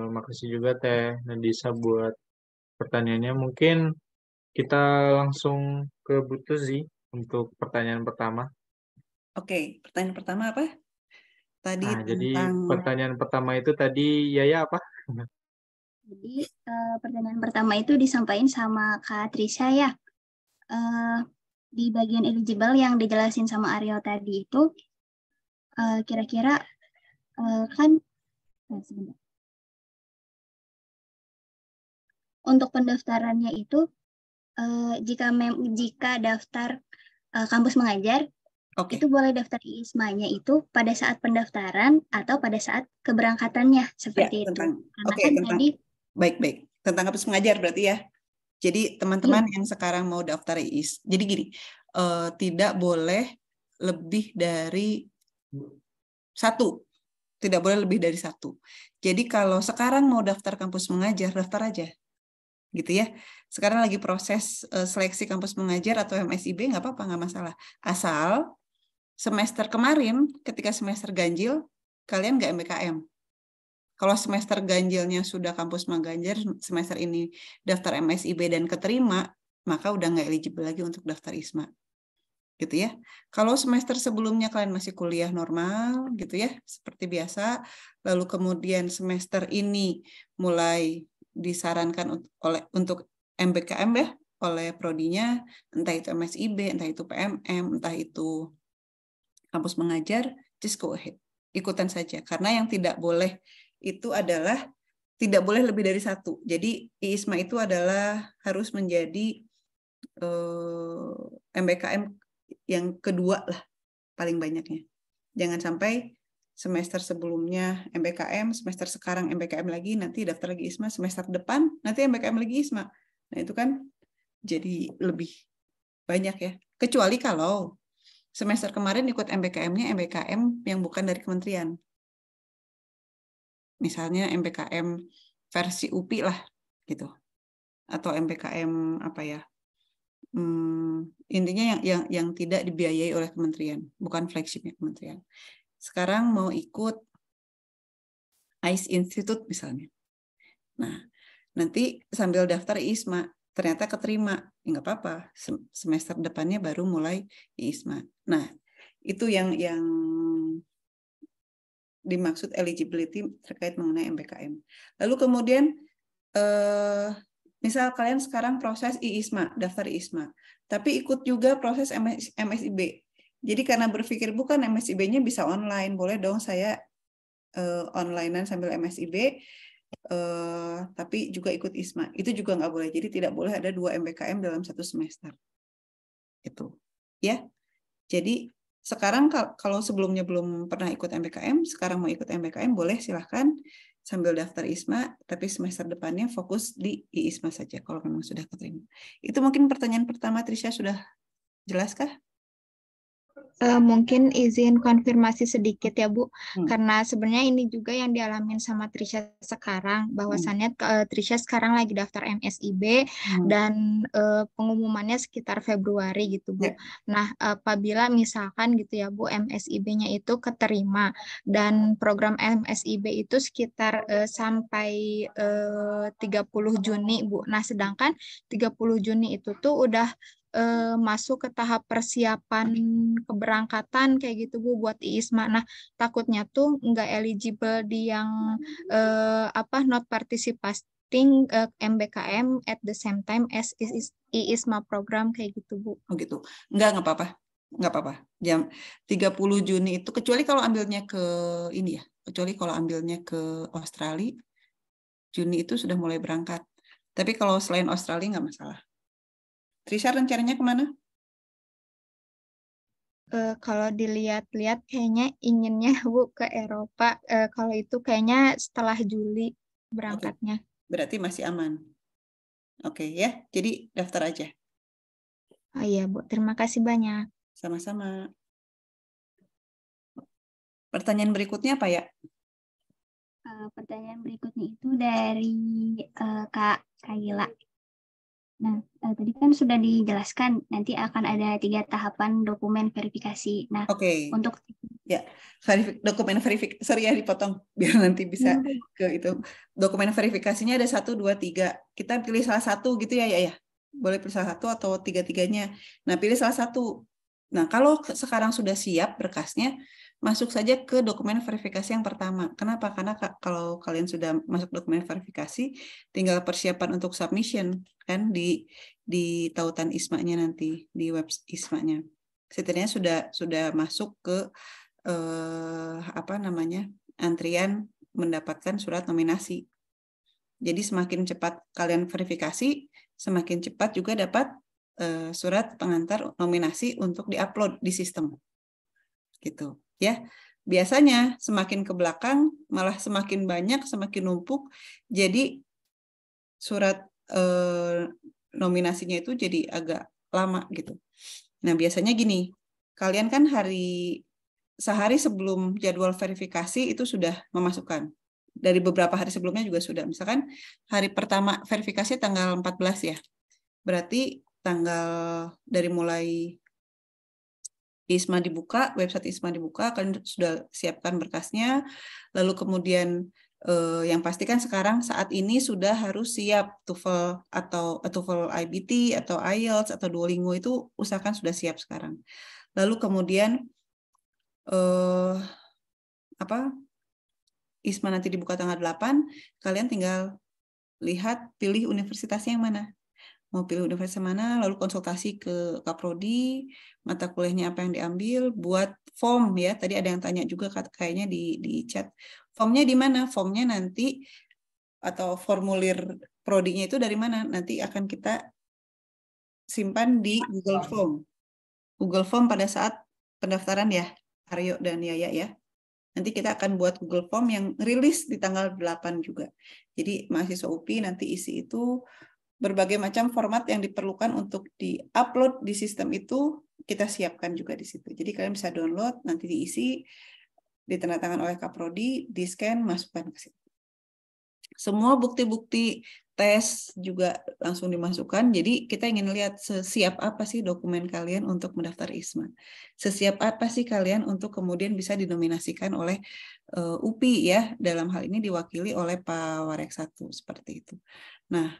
makasih juga Teh Nadisa buat pertanyaannya. Mungkin kita langsung ke Bu Tuzi untuk pertanyaan pertama. Oke, pertanyaan pertama apa? Tadi Nah, jadi tentang pertanyaan pertama itu tadi Yaya apa? Jadi pertanyaan pertama itu disampaikan sama Kak Trisha ya. Di bagian eligible yang dijelasin sama Aryo tadi itu kira-kira kan sebentar. Untuk pendaftarannya itu jika daftar kampus mengajar, Oke. itu boleh daftar ISMA-nya itu pada saat pendaftaran atau pada saat keberangkatannya seperti itu. Karena tadi baik. Tentang kampus mengajar berarti ya. Jadi teman-teman yang sekarang mau daftar IIS, jadi gini, tidak boleh lebih dari satu. Tidak boleh lebih dari satu. Jadi kalau sekarang mau daftar kampus mengajar, daftar aja. Gitu ya. Sekarang lagi proses seleksi kampus mengajar atau MSIB, nggak apa-apa, nggak masalah. Asal semester kemarin, ketika semester ganjil, kalian nggak MBKM. Kalau semester ganjilnya sudah kampus mengajar, semester ini daftar MSIB dan keterima, maka udah nggak eligible lagi untuk daftar ISMA. Gitu ya. Kalau semester sebelumnya kalian masih kuliah normal, gitu ya, seperti biasa, lalu kemudian semester ini mulai disarankan untuk MBKM ya, oleh prodinya, entah itu MSIB, entah itu PMM, entah itu kampus mengajar, just go ahead. Ikutan saja. Karena yang tidak boleh itu adalah tidak boleh lebih dari satu. Jadi ISMA itu adalah harus menjadi MBKM yang kedua lah paling banyaknya. Jangan sampai semester sebelumnya MBKM, semester sekarang MBKM lagi, nanti daftar lagi ISMA, semester depan nanti MBKM lagi ISMA. Nah itu kan jadi lebih banyak ya. Kecuali kalau semester kemarin ikut MBKM-nya MBKM yang bukan dari kementerian. Misalnya MBKM versi UPI lah gitu, atau MBKM apa ya, intinya yang tidak dibiayai oleh kementerian, bukan flagshipnya kementerian. Sekarang mau ikut ICE Institute misalnya, nah nanti sambil daftar ISMA ternyata keterima, ya nggak apa-apa, semester depannya baru mulai ISMA. Nah itu yang dimaksud eligibility terkait mengenai MBKM. Lalu kemudian misal kalian sekarang proses ISMA, daftar ISMA, tapi ikut juga proses MSIB. Jadi karena berpikir bukan MSIB-nya bisa online, boleh dong saya onlinean sambil MSIB, tapi juga ikut ISMA. Itu juga nggak boleh. Jadi tidak boleh ada 2 MBKM dalam satu semester. Itu, ya. Jadi sekarang kalau sebelumnya belum pernah ikut MBKM, sekarang mau ikut MBKM boleh, silahkan sambil daftar ISMA, tapi semester depannya fokus di ISMA saja kalau memang sudah keterima. Itu mungkin pertanyaan pertama, Trisha, sudah jelaskah? Mungkin izin konfirmasi sedikit ya Bu, karena sebenarnya ini juga yang dialamin sama Trisha sekarang, bahwasannya Trisha sekarang lagi daftar MSIB dan pengumumannya sekitar Februari gitu Bu. Nah apabila misalkan gitu ya Bu, MSIB-nya itu keterima dan program MSIB itu sekitar sampai 30 Juni Bu. Nah sedangkan 30 Juni itu tuh udah masuk ke tahap persiapan keberangkatan kayak gitu Bu buat IISMA. Nah, takutnya tuh nggak eligible di yang not participating MBKM at the same time as IISMA program kayak gitu Bu. Oh gitu. Nggak apa-apa. Nggak apa-apa. Jam 30 Juni itu, kecuali kalau ambilnya ke ini ya, kecuali kalau ambilnya ke Australia, Juni itu sudah mulai berangkat. Tapi kalau selain Australia nggak masalah. Trisha rencananya kemana? Kalau dilihat-lihat kayaknya inginnya Bu ke Eropa. Kalau itu kayaknya setelah Juli berangkatnya. Berarti masih aman. Oke ya, jadi daftar aja. Oh iya Bu, terima kasih banyak. Sama-sama. Pertanyaan berikutnya apa ya? Pertanyaan berikutnya itu dari Kak Kaila. Nah, tadi kan sudah dijelaskan nanti akan ada 3 tahapan dokumen verifikasi. Nah, Oke. untuk Ya, dokumen verifikasi, sorry ya dipotong biar nanti bisa ke itu. Dokumen verifikasinya ada 1, 2, 3. Kita pilih salah satu gitu ya, ya. Boleh pilih salah satu atau tiga-tiganya. Nah, pilih salah satu. Nah, kalau sekarang sudah siap berkasnya, masuk saja ke dokumen verifikasi yang pertama. Kenapa? Karena kalau kalian sudah masuk dokumen verifikasi, tinggal persiapan untuk submission kan di tautan ISMA-nya nanti, di web ISMA-nya. Setidaknya sudah masuk ke antrian mendapatkan surat nominasi. Jadi semakin cepat kalian verifikasi, semakin cepat juga dapat surat pengantar nominasi untuk diupload di sistem. Gitu, ya. Biasanya semakin ke belakang malah semakin banyak, semakin numpuk. Jadi surat nominasinya itu jadi agak lama gitu. Nah, biasanya gini, kalian kan sehari sebelum jadwal verifikasi itu sudah memasukkan. Dari beberapa hari sebelumnya juga sudah. Misalkan hari pertama verifikasi tanggal 14 ya. Berarti tanggal dari mulai ISMA dibuka, website ISMA dibuka, kalian sudah siapkan berkasnya. Lalu kemudian yang pasti kan sekarang saat ini sudah harus siap TOEFL atau TOEFL IBT atau IELTS atau Duolingo itu usahakan sudah siap sekarang. Lalu kemudian ISMA nanti dibuka tanggal 8, kalian tinggal lihat pilih universitasnya yang mana. Mau pilih universitas mana, lalu konsultasi ke Kaprodi, mata kuliahnya apa yang diambil, buat form ya. Tadi ada yang tanya juga kayaknya di chat. Formnya di mana? Formnya nanti atau formulir prodinya itu dari mana? Nanti akan kita simpan di Google Form. Google Form pada saat pendaftaran ya, Aryo dan Yaya ya. Nanti kita akan buat Google Form yang rilis di tanggal 8 juga. Jadi mahasiswa UPI nanti isi itu berbagai macam format yang diperlukan untuk di-upload di sistem itu kita siapkan juga di situ. Jadi kalian bisa download, nanti diisi, ditandatangan oleh Kaprodi, di-scan, masukkan ke situ. Semua bukti-bukti tes juga langsung dimasukkan. Jadi kita ingin lihat sesiap apa sih dokumen kalian untuk mendaftar ISMA. Sesiap apa sih kalian untuk kemudian bisa dinominasikan oleh UPI ya. Dalam hal ini diwakili oleh Pak Warek 1 seperti itu. Nah,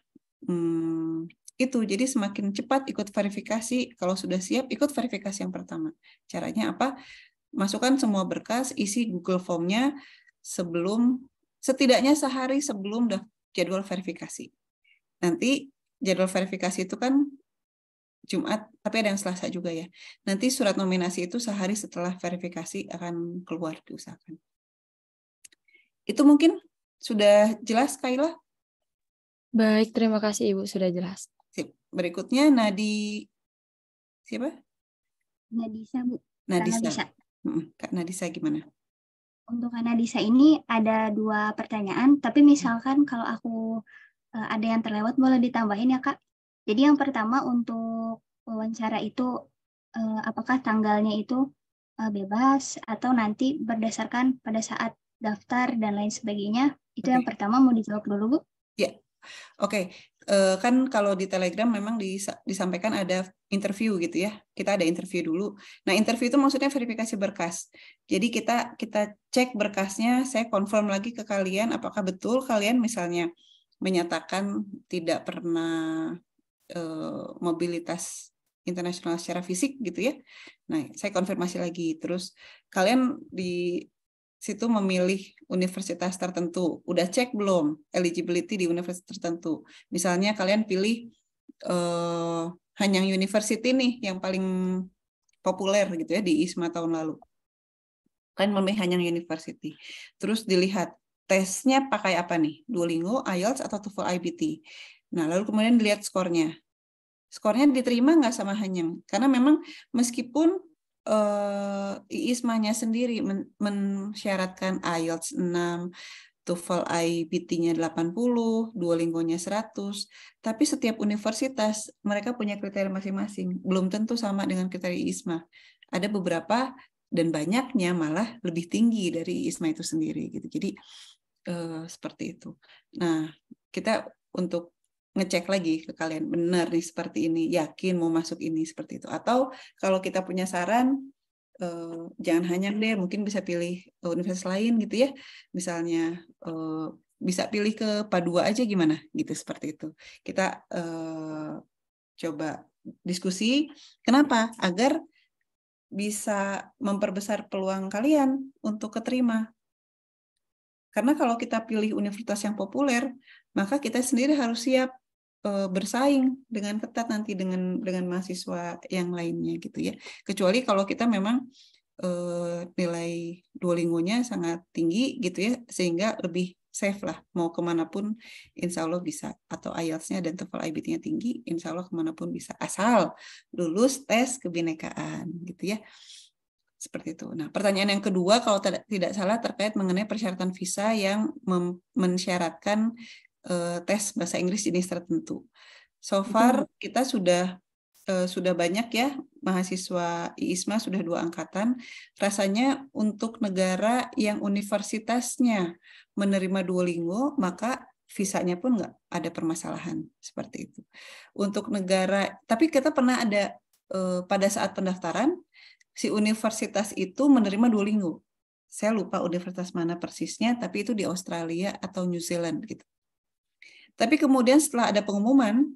itu jadi semakin cepat ikut verifikasi. Kalau sudah siap ikut verifikasi yang pertama. Caranya apa? Masukkan semua berkas, isi Google Form-nya setidaknya sehari sebelum jadwal verifikasi. Nanti jadwal verifikasi itu kan Jumat, tapi ada yang Selasa juga ya. Nanti surat nominasi itu sehari setelah verifikasi akan keluar, diusahakan. Itu mungkin sudah jelas, Kaila? Baik, terima kasih Ibu sudah jelas. Sip. Berikutnya siapa? Nadisa, Bu. Nadisa. Kak Nadisa gimana? Untuk Kak Nadisa ini ada 2 pertanyaan, tapi misalkan kalau aku ada yang terlewat boleh ditambahin ya Kak. Jadi yang pertama untuk wawancara itu apakah tanggalnya itu bebas atau nanti berdasarkan pada saat daftar dan lain sebagainya? Itu yang pertama mau dijawab dulu Bu. Ya. Oke, kan kalau di Telegram memang disampaikan ada interview gitu ya. Kita ada interview dulu. Nah, interview itu maksudnya verifikasi berkas. Jadi kita cek berkasnya, saya confirm lagi ke kalian apakah betul kalian misalnya menyatakan tidak pernah mobilitas internasional secara fisik gitu ya. Nah, saya konfirmasi lagi. Terus kalian di situ memilih universitas tertentu. Udah cek belum eligibility di universitas tertentu? Misalnya kalian pilih Hanyang University nih yang paling populer gitu ya di ISMA tahun lalu. Kalian memilih Hanyang University. Terus dilihat tesnya pakai apa nih? Duolingo, IELTS, atau TOEFL IBT. Nah, lalu kemudian dilihat skornya. Skornya diterima nggak sama Hanyang? Karena memang meskipun ISMA-nya sendiri mensyaratkan IELTS 6, TOEFL IBT-nya 80, Duolingo-nya 100, tapi setiap universitas mereka punya kriteria masing-masing. Belum tentu sama dengan kriteria ISMA. Ada beberapa dan banyaknya malah lebih tinggi dari ISMA itu sendiri gitu. Jadi seperti itu. Nah, kita untuk ngecek lagi ke kalian, benar nih seperti ini, yakin mau masuk ini seperti itu. Atau kalau kita punya saran, jangan hanya deh, mungkin bisa pilih universitas lain gitu ya. Misalnya bisa pilih ke Padua aja gimana gitu, seperti itu. Kita coba diskusi kenapa, agar bisa memperbesar peluang kalian untuk keterima. Karena kalau kita pilih universitas yang populer, maka kita sendiri harus siap bersaing dengan ketat nanti dengan mahasiswa yang lainnya gitu ya. Kecuali kalau kita memang nilai Duolingo-nya sangat tinggi gitu ya, sehingga lebih safe lah, mau kemanapun insya Allah bisa. Atau IELTS-nya dan TOEFL IBT-nya tinggi, insya Allah kemanapun bisa, asal lulus tes kebinekaan gitu ya. Seperti itu. Nah, pertanyaan yang kedua kalau tidak salah terkait mengenai persyaratan visa yang mensyaratkan tes bahasa Inggris jenis tertentu. So far kita sudah banyak ya mahasiswa ISMA, sudah 2 angkatan. Rasanya untuk negara yang universitasnya menerima Duolingo, maka visanya pun nggak ada permasalahan seperti itu. Untuk negara, tapi kita pernah ada pada saat pendaftaran si universitas itu menerima Duolingo. Saya lupa universitas mana persisnya, tapi itu di Australia atau New Zealand gitu. Tapi kemudian setelah ada pengumuman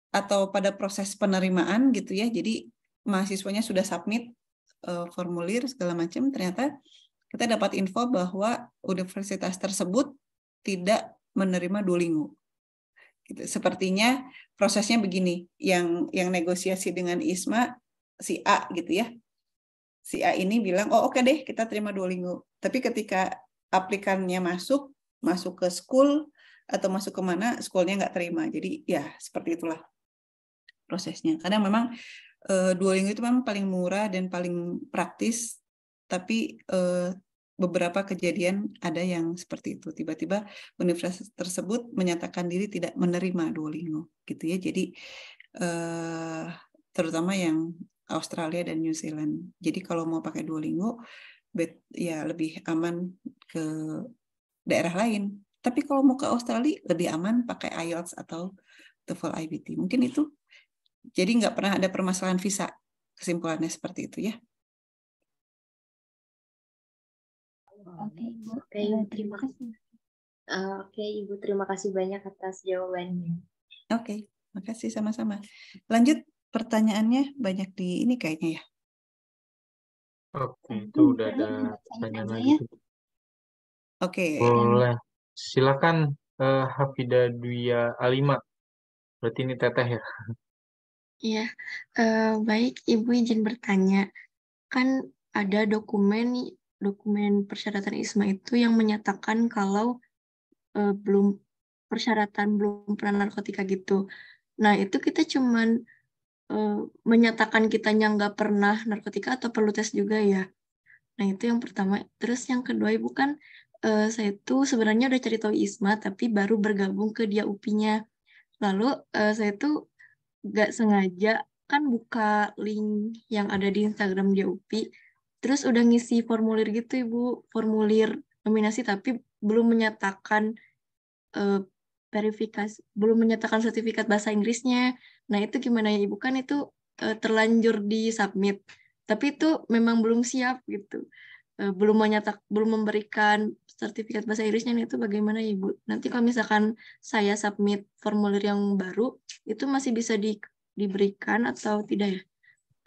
atau pada proses penerimaan gitu ya, jadi mahasiswanya sudah submit formulir segala macam, ternyata kita dapat info bahwa universitas tersebut tidak menerima Duolingo. Gitu. Sepertinya prosesnya begini, yang negosiasi dengan ISMA si A gitu ya. Si A ini bilang, oh oke deh kita terima Duolingo. Tapi ketika aplikannya masuk ke school atau masuk kemana, schoolnya nggak terima. Jadi ya seperti itulah prosesnya. Karena memang Duolingo itu memang paling murah dan paling praktis, tapi beberapa kejadian ada yang seperti itu. Tiba-tiba universitas tersebut menyatakan diri tidak menerima Duolingo, gitu ya. Jadi terutama yang Australia dan New Zealand. Jadi kalau mau pakai Duolingo, ya lebih aman ke daerah lain. Tapi kalau mau ke Australia, lebih aman pakai IELTS atau TOEFL IBT. Mungkin itu. Jadi nggak pernah ada permasalahan visa. Kesimpulannya seperti itu ya. Oke, Ibu. Terima kasih. Oke, Ibu, terima kasih banyak atas jawabannya. Oke, makasih sama-sama. Lanjut, pertanyaannya banyak di ini kayaknya ya. Oke, itu udah ada pertanyaan lagi. Oke. Boleh. Silakan Hafida Dwi Alima. Berarti ini Teteh ya. Iya, baik Ibu izin bertanya. Kan ada dokumen persyaratan ISMA itu yang menyatakan kalau persyaratan belum pernah narkotika gitu. Nah, itu kita cuman menyatakan kitanya nggak pernah narkotika atau perlu tes juga ya? Nah, itu yang pertama. Terus yang kedua, Ibu kan saya tuh sebenarnya udah cari tahu ISMA, tapi baru bergabung ke Dia UPI-nya. Lalu saya tuh nggak sengaja kan buka link yang ada di Instagram Dia UPI, terus udah ngisi formulir gitu Ibu, formulir nominasi, tapi belum menyatakan verifikasi, belum menyatakan sertifikat bahasa Inggrisnya. Nah, itu gimana ya Ibu? Kan itu terlanjur di submit, tapi itu memang belum siap gitu. Belum memberikan sertifikat bahasa Inggrisnya. Itu bagaimana Ibu? Nanti kalau misalkan saya submit formulir yang baru, itu masih bisa diberikan atau tidak ya?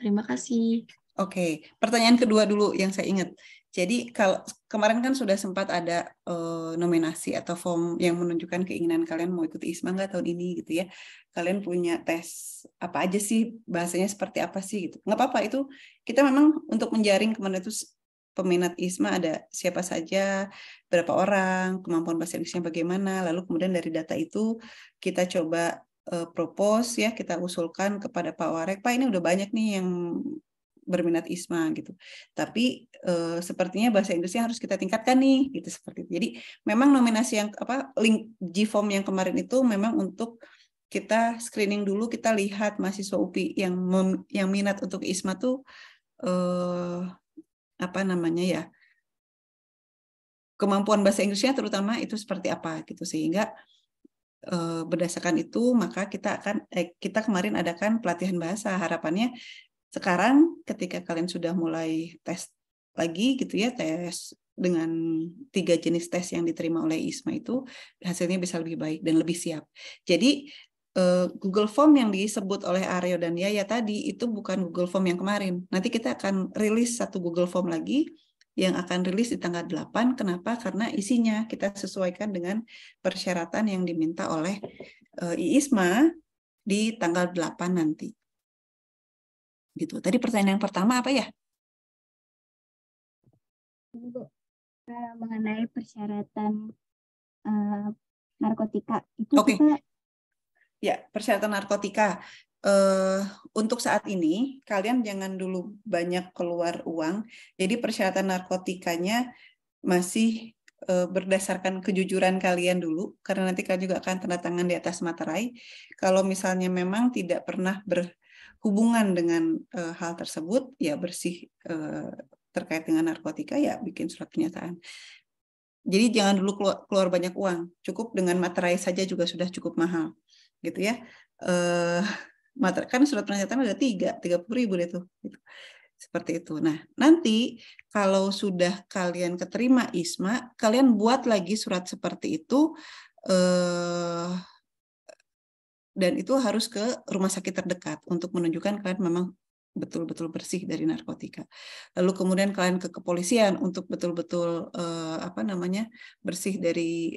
Terima kasih. Oke, pertanyaan kedua dulu yang saya ingat. Jadi kalau kemarin kan sudah sempat ada nominasi atau form yang menunjukkan keinginan kalian mau ikut ISMA nggak tahun ini gitu ya. Kalian punya tes apa aja sih, bahasanya seperti apa sih gitu. Nggak apa-apa, itu kita memang untuk menjaring kemana itu peminat ISMA ada siapa saja, berapa orang, kemampuan bahasa Inggrisnya bagaimana, lalu kemudian dari data itu kita coba propose ya, kita usulkan kepada Pak Warek, Pak ini udah banyak nih yang berminat ISMA gitu. Tapi sepertinya bahasa Inggrisnya harus kita tingkatkan nih gitu seperti itu. Jadi memang nominasi yang link G-Form yang kemarin itu memang untuk kita screening dulu, kita lihat mahasiswa UPI yang minat untuk ISMA tuh kemampuan bahasa Inggrisnya terutama itu seperti apa gitu, sehingga berdasarkan itu maka kita kemarin adakan pelatihan bahasa. Harapannya sekarang ketika kalian sudah mulai tes lagi gitu ya, tes dengan 3 jenis tes yang diterima oleh ISMA itu hasilnya bisa lebih baik dan lebih siap. Jadi Google Form yang disebut oleh Aryo dan Yaya tadi itu bukan Google Form yang kemarin. Nanti kita akan rilis satu Google Form lagi yang akan rilis di tanggal 8. Kenapa? Karena isinya kita sesuaikan dengan persyaratan yang diminta oleh ISMA di tanggal 8 nanti. Gitu. Tadi pertanyaan yang pertama apa ya? Mengenai persyaratan narkotika itu kita ya, persyaratan narkotika. Untuk saat ini kalian jangan dulu banyak keluar uang. Jadi persyaratan narkotikanya masih berdasarkan kejujuran kalian dulu, karena nanti kalian juga akan tanda tangan di atas materai. Kalau misalnya memang tidak pernah berhubungan dengan hal tersebut, ya bersih terkait dengan narkotika, ya bikin surat pernyataan. Jadi jangan dulu keluar banyak uang, cukup dengan materai saja juga sudah cukup mahal, gitu ya. Kan surat pernyataan ada 30.000 deh tuh. Gitu. Seperti itu. Nah, nanti kalau sudah kalian keterima ISMA, kalian buat lagi surat seperti itu, dan itu harus ke rumah sakit terdekat untuk menunjukkan kalian memang betul-betul bersih dari narkotika. Lalu kemudian kalian ke kepolisian untuk betul-betul bersih dari,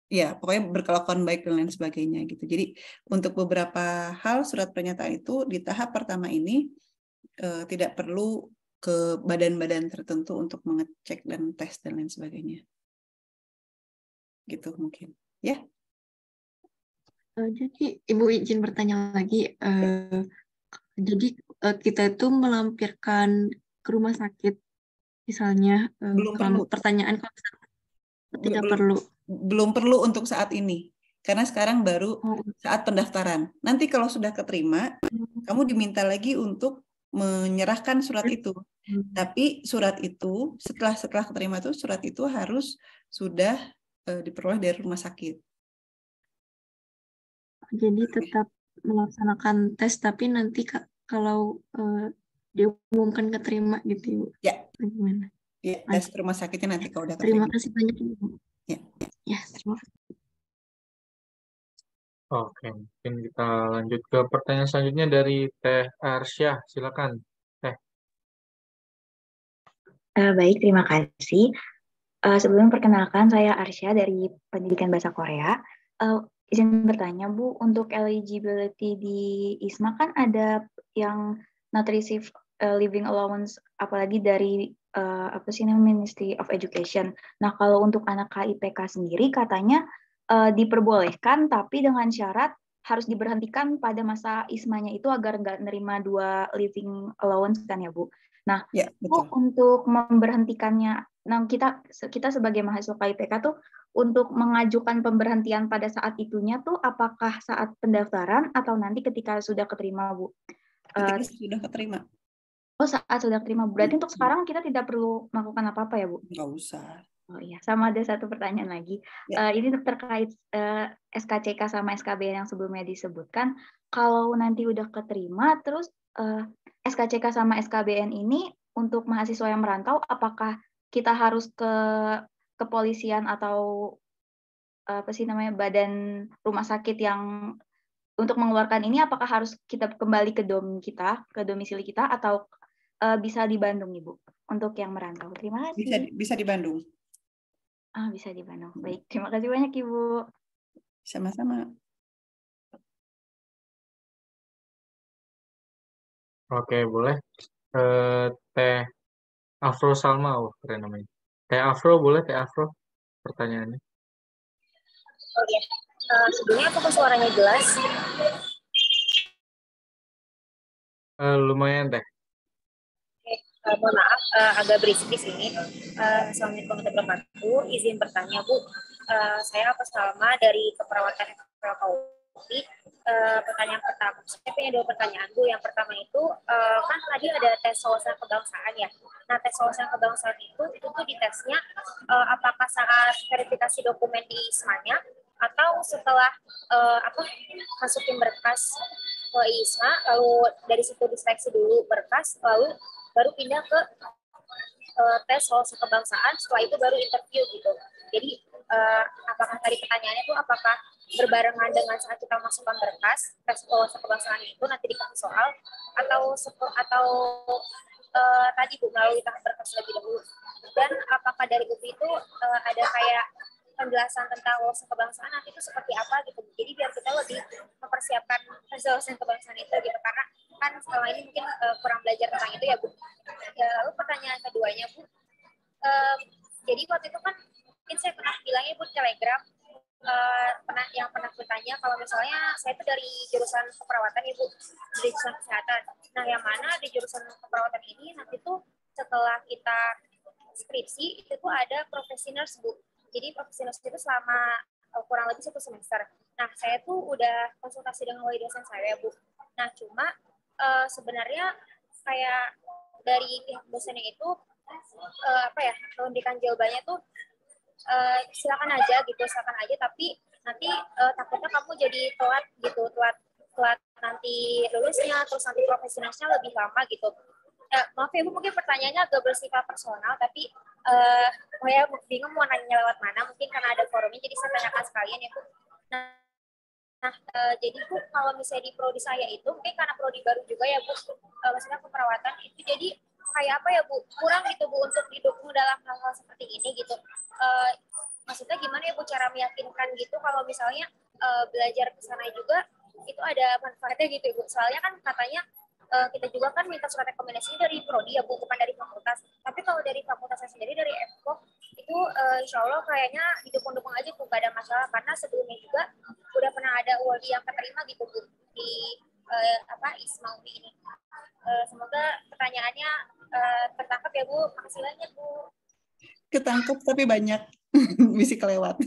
ya pokoknya berkelakuan baik dan lain sebagainya gitu. Jadi untuk beberapa hal surat pernyataan itu di tahap pertama ini tidak perlu ke badan-badan tertentu untuk mengecek dan tes dan lain sebagainya. Gitu mungkin. Ya. Jadi Ibu izin bertanya lagi. Jadi kita itu melampirkan ke rumah sakit, misalnya belum perlu. Pertanyaan kalau tidak perlu. Belum perlu untuk saat ini, karena sekarang baru saat pendaftaran. Nanti kalau sudah keterima, kamu diminta lagi untuk menyerahkan surat itu. Tapi surat itu setelah keterima itu surat itu harus sudah diperoleh dari rumah sakit. Jadi tetap melaksanakan tes, tapi nanti kalau diumumkan keterima gitu, Ibu. Ya. Bagaimana? Ya, tes ke rumah sakitnya nanti kalau udah Terima keterima. kasih banyak, Ibu. Ya, terima kasih. Oke, mungkin kita lanjut ke pertanyaan selanjutnya dari Teh Arsyah. Silakan, Teh. Baik, terima kasih. Sebelum perkenalkan, saya Arsyah dari Pendidikan Bahasa Korea. Izin bertanya, Bu, untuk eligibility di ISMA kan ada yang not receive living allowance, apalagi dari Ministry of Education. Nah, kalau untuk anak KIPK sendiri katanya diperbolehkan, tapi dengan syarat harus diberhentikan pada masa ISMA-nya itu agar nggak nerima 2 living allowance kan ya, Bu? Nah, ya, Bu, untuk memberhentikannya, nah kita sebagai mahasiswa KIPK tuh untuk mengajukan pemberhentian pada saat itunya tuh apakah saat pendaftaran atau nanti ketika sudah keterima, Bu? Ketika sudah keterima. Oh, saat sudah keterima. Berarti untuk sekarang kita tidak perlu melakukan apa-apa ya, Bu? Nggak usah. Oh iya, sama ada satu pertanyaan lagi. Ya. Ini terkait SKCK sama SKBN yang sebelumnya disebutkan. Kalau nanti udah keterima, terus SKCK sama SKBN ini untuk mahasiswa yang merantau, apakah kita harus ke kepolisian atau badan rumah sakit yang untuk mengeluarkan ini apakah harus kita kembali ke domisili kita, atau bisa di Bandung, Ibu, untuk yang merantau? Terima kasih. Bisa di Bandung. Bisa di Bandung. Baik, terima kasih banyak, Ibu. Sama-sama. Oke, boleh. Teh Afro Salma, keren namanya. Teh Afro, boleh Teh Afro pertanyaannya? Oh iya, sebelumnya apakah suaranya jelas? Lumayan Teh. Oke, mohon maaf, agak berisik di sini. Assalamualaikum warahmatullahi wabarakatuh. Izin bertanya, Bu. Saya Afro Salma dari Keperawatan FKUPI. Pertanyaan pertama, saya punya 2 pertanyaan, Bu. Yang pertama itu, kan tadi ada tes wawasan kebangsaan ya. Nah, tes wawasan kebangsaan itu tuh ditesnya apakah saat verifikasi dokumen di ISMA-nya atau setelah masukin berkas ke ISMA, lalu dari situ diseleksi dulu berkas, lalu baru pindah ke tes wawasan kebangsaan, setelah itu baru interview gitu. Jadi apakah tadi pertanyaannya itu apakah berbarengan dengan saat kita masukkan berkas tes wawasan kebangsaan itu nanti dikasih soal, atau tadi Bu melalui tahap berkas lebih dahulu, dan apakah dari UPI itu ada kayak penjelasan tentang wawasan kebangsaan nanti itu seperti apa gitu. Jadi biar kita lebih mempersiapkan tes wawasan kebangsaan itu gitu, karena kan selama ini mungkin kurang belajar tentang itu ya Bu. Lalu pertanyaan keduanya Bu, jadi waktu itu kan mungkin saya pernah bilangnya Bu Telegram, yang pernah bertanya kalau misalnya saya itu dari jurusan keperawatan Ibu, dari jurusan kesehatan. Nah, yang mana di jurusan keperawatan ini nanti tuh setelah kita skripsi itu tuh ada profesi nurse Bu. Jadi profesi nurse itu selama kurang lebih 1 semester. Nah, saya tuh udah konsultasi dengan wali dosen saya Bu. Nah, cuma sebenarnya kayak dari pihak dosennya itu memberikan jawabannya tuh silakan aja, tapi nanti takutnya kamu jadi telat gitu, telat nanti lulusnya, terus nanti profesionalnya lebih lama gitu. Maaf ya Bu, mungkin pertanyaannya agak bersifat personal, tapi saya bingung mau nanya lewat mana, mungkin karena ada forumnya, jadi saya tanyakan sekalian ya Bu. Nah, jadi Bu, kalau misalnya di prodi saya itu, mungkin karena prodi baru juga ya Bu, maksudnya keperawatan itu, jadi kayak apa ya Bu, kurang gitu Bu untuk didukung dalam hal-hal seperti ini gitu. Maksudnya gimana ya Bu cara meyakinkan gitu kalau misalnya belajar ke sana juga itu ada manfaatnya gitu Bu. Soalnya kan katanya kita juga kan minta surat rekomendasi dari prodi ya Bu, bukan dari fakultas. Tapi kalau dari fakultasnya sendiri, dari FKO itu insya Allah kayaknya didukung-dukung aja Bu, gak ada masalah, karena sebelumnya juga udah pernah ada ULI yang keterima gitu Bu di ISMA UPI ini. Semoga pertanyaannya tertangkap ya Bu. Makasih banyak Bu. Ketangkep tapi banyak. Misi kelewat.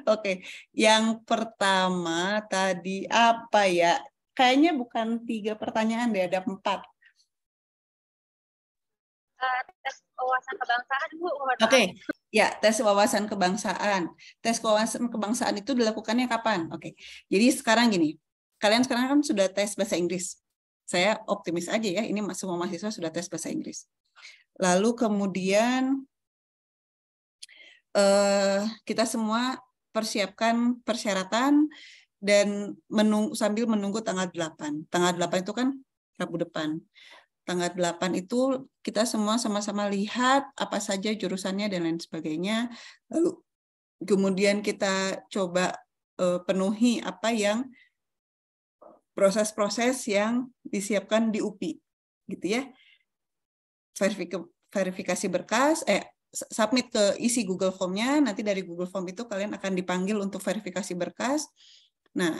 Oke, yang pertama tadi apa ya? Kayaknya bukan 3 pertanyaan deh, ada 4. Tes wawasan kebangsaan Bu. Oke, ya, tes wawasan kebangsaan. Tes wawasan kebangsaan itu dilakukannya kapan? Oke, jadi sekarang gini, kalian sekarang kan sudah tes bahasa Inggris. Saya optimis aja ya, ini semua mahasiswa sudah tes bahasa Inggris. Lalu kemudian kita semua persiapkan persyaratan dan sambil menunggu tanggal 8. Tanggal 8 itu kan Rabu depan. Tanggal 8 itu kita semua sama-sama lihat apa saja jurusannya dan lain sebagainya. Lalu kemudian kita coba penuhi apa yang proses-proses yang disiapkan di UPI, gitu ya. Verifikasi berkas, submit ke isi Google Form-nya, nanti dari Google Form itu kalian akan dipanggil untuk verifikasi berkas. Nah,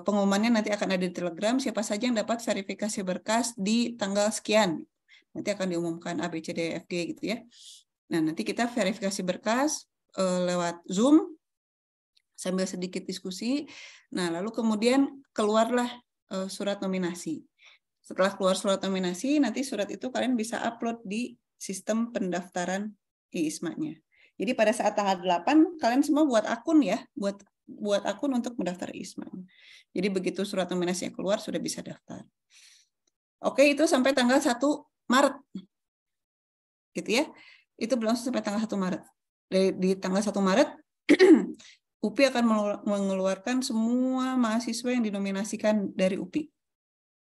pengumumannya nanti akan ada di Telegram, siapa saja yang dapat verifikasi berkas di tanggal sekian. Nanti akan diumumkan A, B, C, D, F, G gitu ya. Nah, nanti kita verifikasi berkas lewat Zoom, sambil sedikit diskusi. Nah, lalu kemudian keluarlah surat nominasi. Setelah keluar surat nominasi, nanti surat itu kalian bisa upload di sistem pendaftaran ISMA-nya. Jadi pada saat tanggal 8, kalian semua buat akun ya, buat akun untuk mendaftar ISMA-nya. Jadi begitu surat nominasinya keluar, sudah bisa daftar. Oke, itu sampai tanggal 1 Maret. Gitu ya. Itu berlangsung sampai tanggal 1 Maret. Di tanggal 1 Maret, UPI akan mengeluarkan semua mahasiswa yang dinominasikan dari UPI.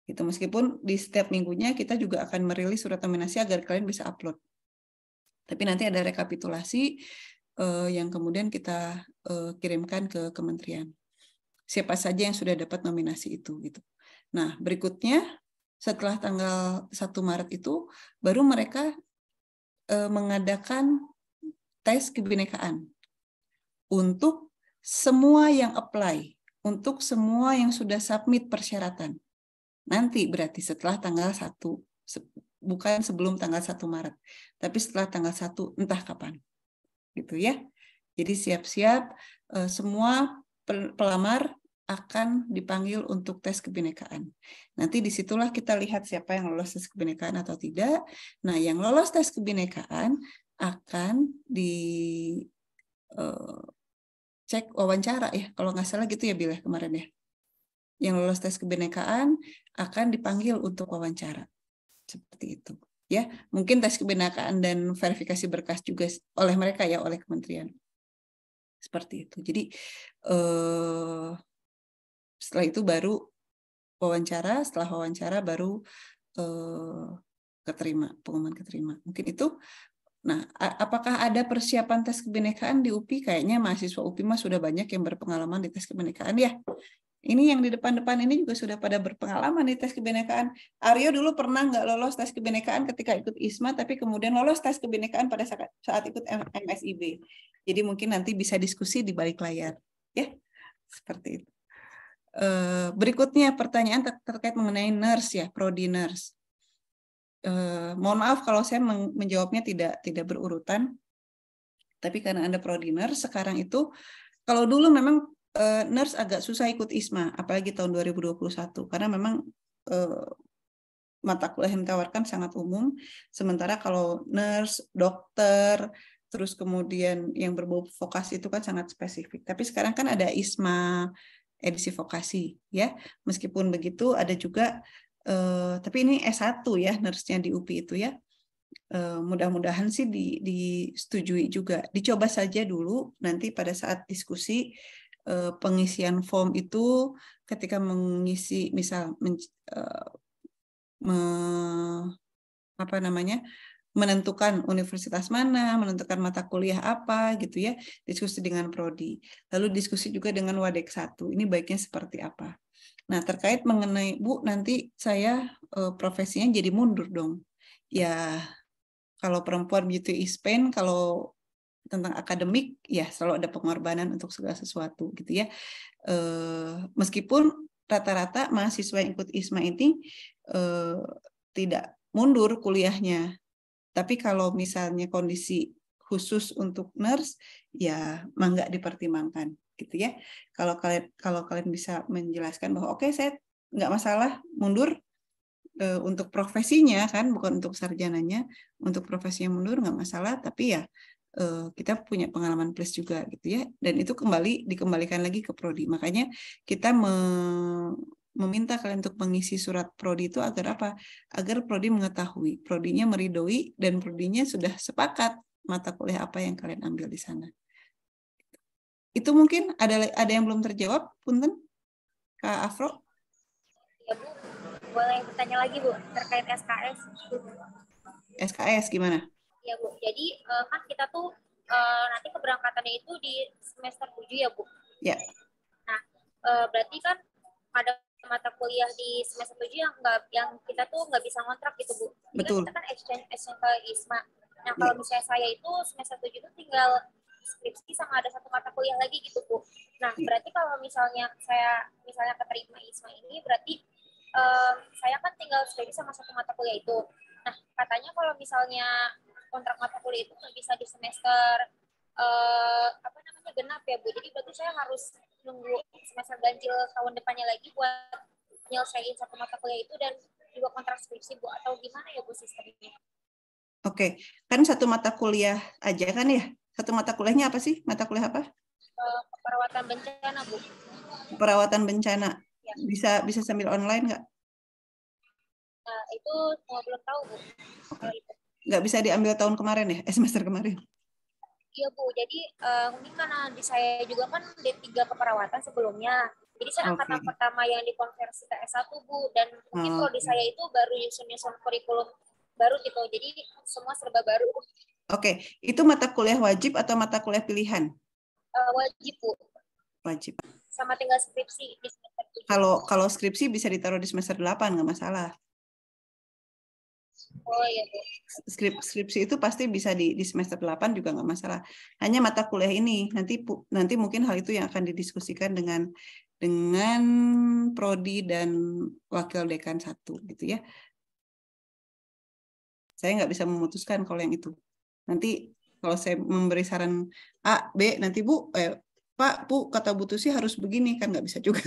Gitu. Meskipun di setiap minggunya kita juga akan merilis surat nominasi agar kalian bisa upload. Tapi nanti ada rekapitulasi yang kemudian kita kirimkan ke kementerian. Siapa saja yang sudah dapat nominasi itu. Gitu. Nah, berikutnya setelah tanggal 1 Maret itu, baru mereka mengadakan tes kebinekaan untuk semua yang apply, untuk semua yang sudah submit persyaratan. Nanti berarti setelah tanggal 1, bukan sebelum tanggal 1 Maret, tapi setelah tanggal 1 entah kapan. Gitu ya. Jadi siap-siap semua pelamar akan dipanggil untuk tes kebinekaan. Nanti disitulah kita lihat siapa yang lolos tes kebinekaan atau tidak. Nah, yang lolos tes kebinekaan akan cek wawancara ya, kalau nggak salah gitu ya Bil kemarin ya. Yang lolos tes kebinekaan akan dipanggil untuk wawancara. Seperti itu. Ya, mungkin tes kebinekaan dan verifikasi berkas juga oleh mereka ya, oleh kementerian. Seperti itu. Jadi setelah itu baru wawancara, setelah wawancara baru pengumuman keterima. Mungkin itu. Nah, apakah ada persiapan tes kebinekaan di UPI? Kayaknya mahasiswa UPI mah sudah banyak yang berpengalaman di tes kebinekaan ya. Ini yang di depan-depan ini juga sudah pada berpengalaman di tes kebinekaan. Aryo dulu pernah nggak lolos tes kebinekaan ketika ikut ISMA, tapi kemudian lolos tes kebinekaan pada saat ikut MSIB. Jadi mungkin nanti bisa diskusi di balik layar. Ya, seperti itu. Berikutnya pertanyaan terkait mengenai nurse ya, prodi nurse. Mohon maaf kalau saya menjawabnya tidak berurutan, tapi karena Anda prodi nurse sekarang itu, kalau dulu memang nurse agak susah ikut ISMA, apalagi tahun 2021, karena memang mata kuliah yang ditawarkan sangat umum, sementara kalau nurse, dokter, terus kemudian yang berbau vokasi itu kan sangat spesifik. Tapi sekarang kan ada ISMA edisi vokasi, ya. Meskipun begitu ada juga tapi ini S1 ya, nurse-nya di UPI itu ya. Mudah-mudahan sih disetujui juga. Dicoba saja dulu, nanti pada saat diskusi pengisian form itu ketika mengisi misal menentukan universitas mana, menentukan mata kuliah apa gitu ya, diskusi dengan prodi. Lalu diskusi juga dengan Wadek 1. Ini baiknya seperti apa? Nah, terkait mengenai Bu, nanti saya profesinya jadi mundur dong. Ya, kalau perempuan beauty is pain, kalau tentang akademik, ya selalu ada pengorbanan untuk segala sesuatu gitu ya. Meskipun rata-rata mahasiswa yang ikut ISMA ini tidak mundur kuliahnya, tapi kalau misalnya kondisi khusus untuk nurse, ya nggak dipertimbangkan. Gitu ya. Kalau kalian bisa menjelaskan bahwa oke, saya nggak masalah mundur untuk profesinya kan, bukan untuk sarjananya, untuk profesinya mundur nggak masalah, tapi ya kita punya pengalaman plus juga gitu ya, dan itu dikembalikan lagi ke prodi. Makanya kita meminta kalian untuk mengisi surat prodi itu agar apa? Agar prodi mengetahui, prodinya meridoi, dan prodinya sudah sepakat mata kuliah apa yang kalian ambil di sana. Itu mungkin ada yang belum terjawab, punten, Kak Afro? Ya Bu, boleh bertanya lagi Bu terkait SKS. SKS gimana? Ya Bu, jadi kan kita tuh nanti keberangkatannya itu di semester 7 ya Bu? Ya. Nah, berarti kan ada mata kuliah di semester 7 yang kita tuh nggak bisa ngontrak gitu Bu. Betul. Kan kita kan exchange ke ISMA. Nah, kalau misalnya saya itu semester 7 itu tinggal skripsi sama ada satu mata kuliah lagi gitu Bu. Nah, berarti kalau misalnya saya keterima ISMA ini, berarti saya kan tinggal skripsi sama satu mata kuliah itu. Nah, katanya kalau misalnya kontrak mata kuliah itu nggak bisa di semester genap ya Bu. Jadi berarti saya harus nunggu semester ganjil tahun depannya lagi buat nyelesain satu mata kuliah itu dan juga kontrak skripsi Bu, atau gimana ya Bu sistemnya? Oke, kan satu mata kuliah aja kan ya? Satu mata kuliahnya apa sih? Mata kuliah apa? Perawatan bencana Bu. Perawatan bencana. Ya. Bisa sambil online nggak? Nah, itu belum tahu Bu. Nggak bisa diambil tahun kemarin ya? Semester kemarin? Iya Bu, jadi mungkin karena di saya juga kan D3 keperawatan sebelumnya. Jadi saya angkatan pertama yang dikonversi ke S1 Bu, dan mungkin kalau di saya itu baru nyusun kurikulum baru gitu. Jadi semua serba baru. Oke, itu mata kuliah wajib atau mata kuliah pilihan? Wajib Bu. Wajib. Sama tinggal skripsi di semester 7. Kalau skripsi bisa ditaruh di semester 8, nggak masalah. Oh iya Bu. Skripsi itu pasti bisa di semester 8 juga nggak masalah. Hanya mata kuliah ini nanti mungkin hal itu yang akan didiskusikan dengan prodi dan wakil dekan 1 gitu ya. Saya nggak bisa memutuskan kalau yang itu. Nanti kalau saya memberi saran A, B, nanti Pak, Bu, kata Bu Tusi harus begini, kan nggak bisa juga.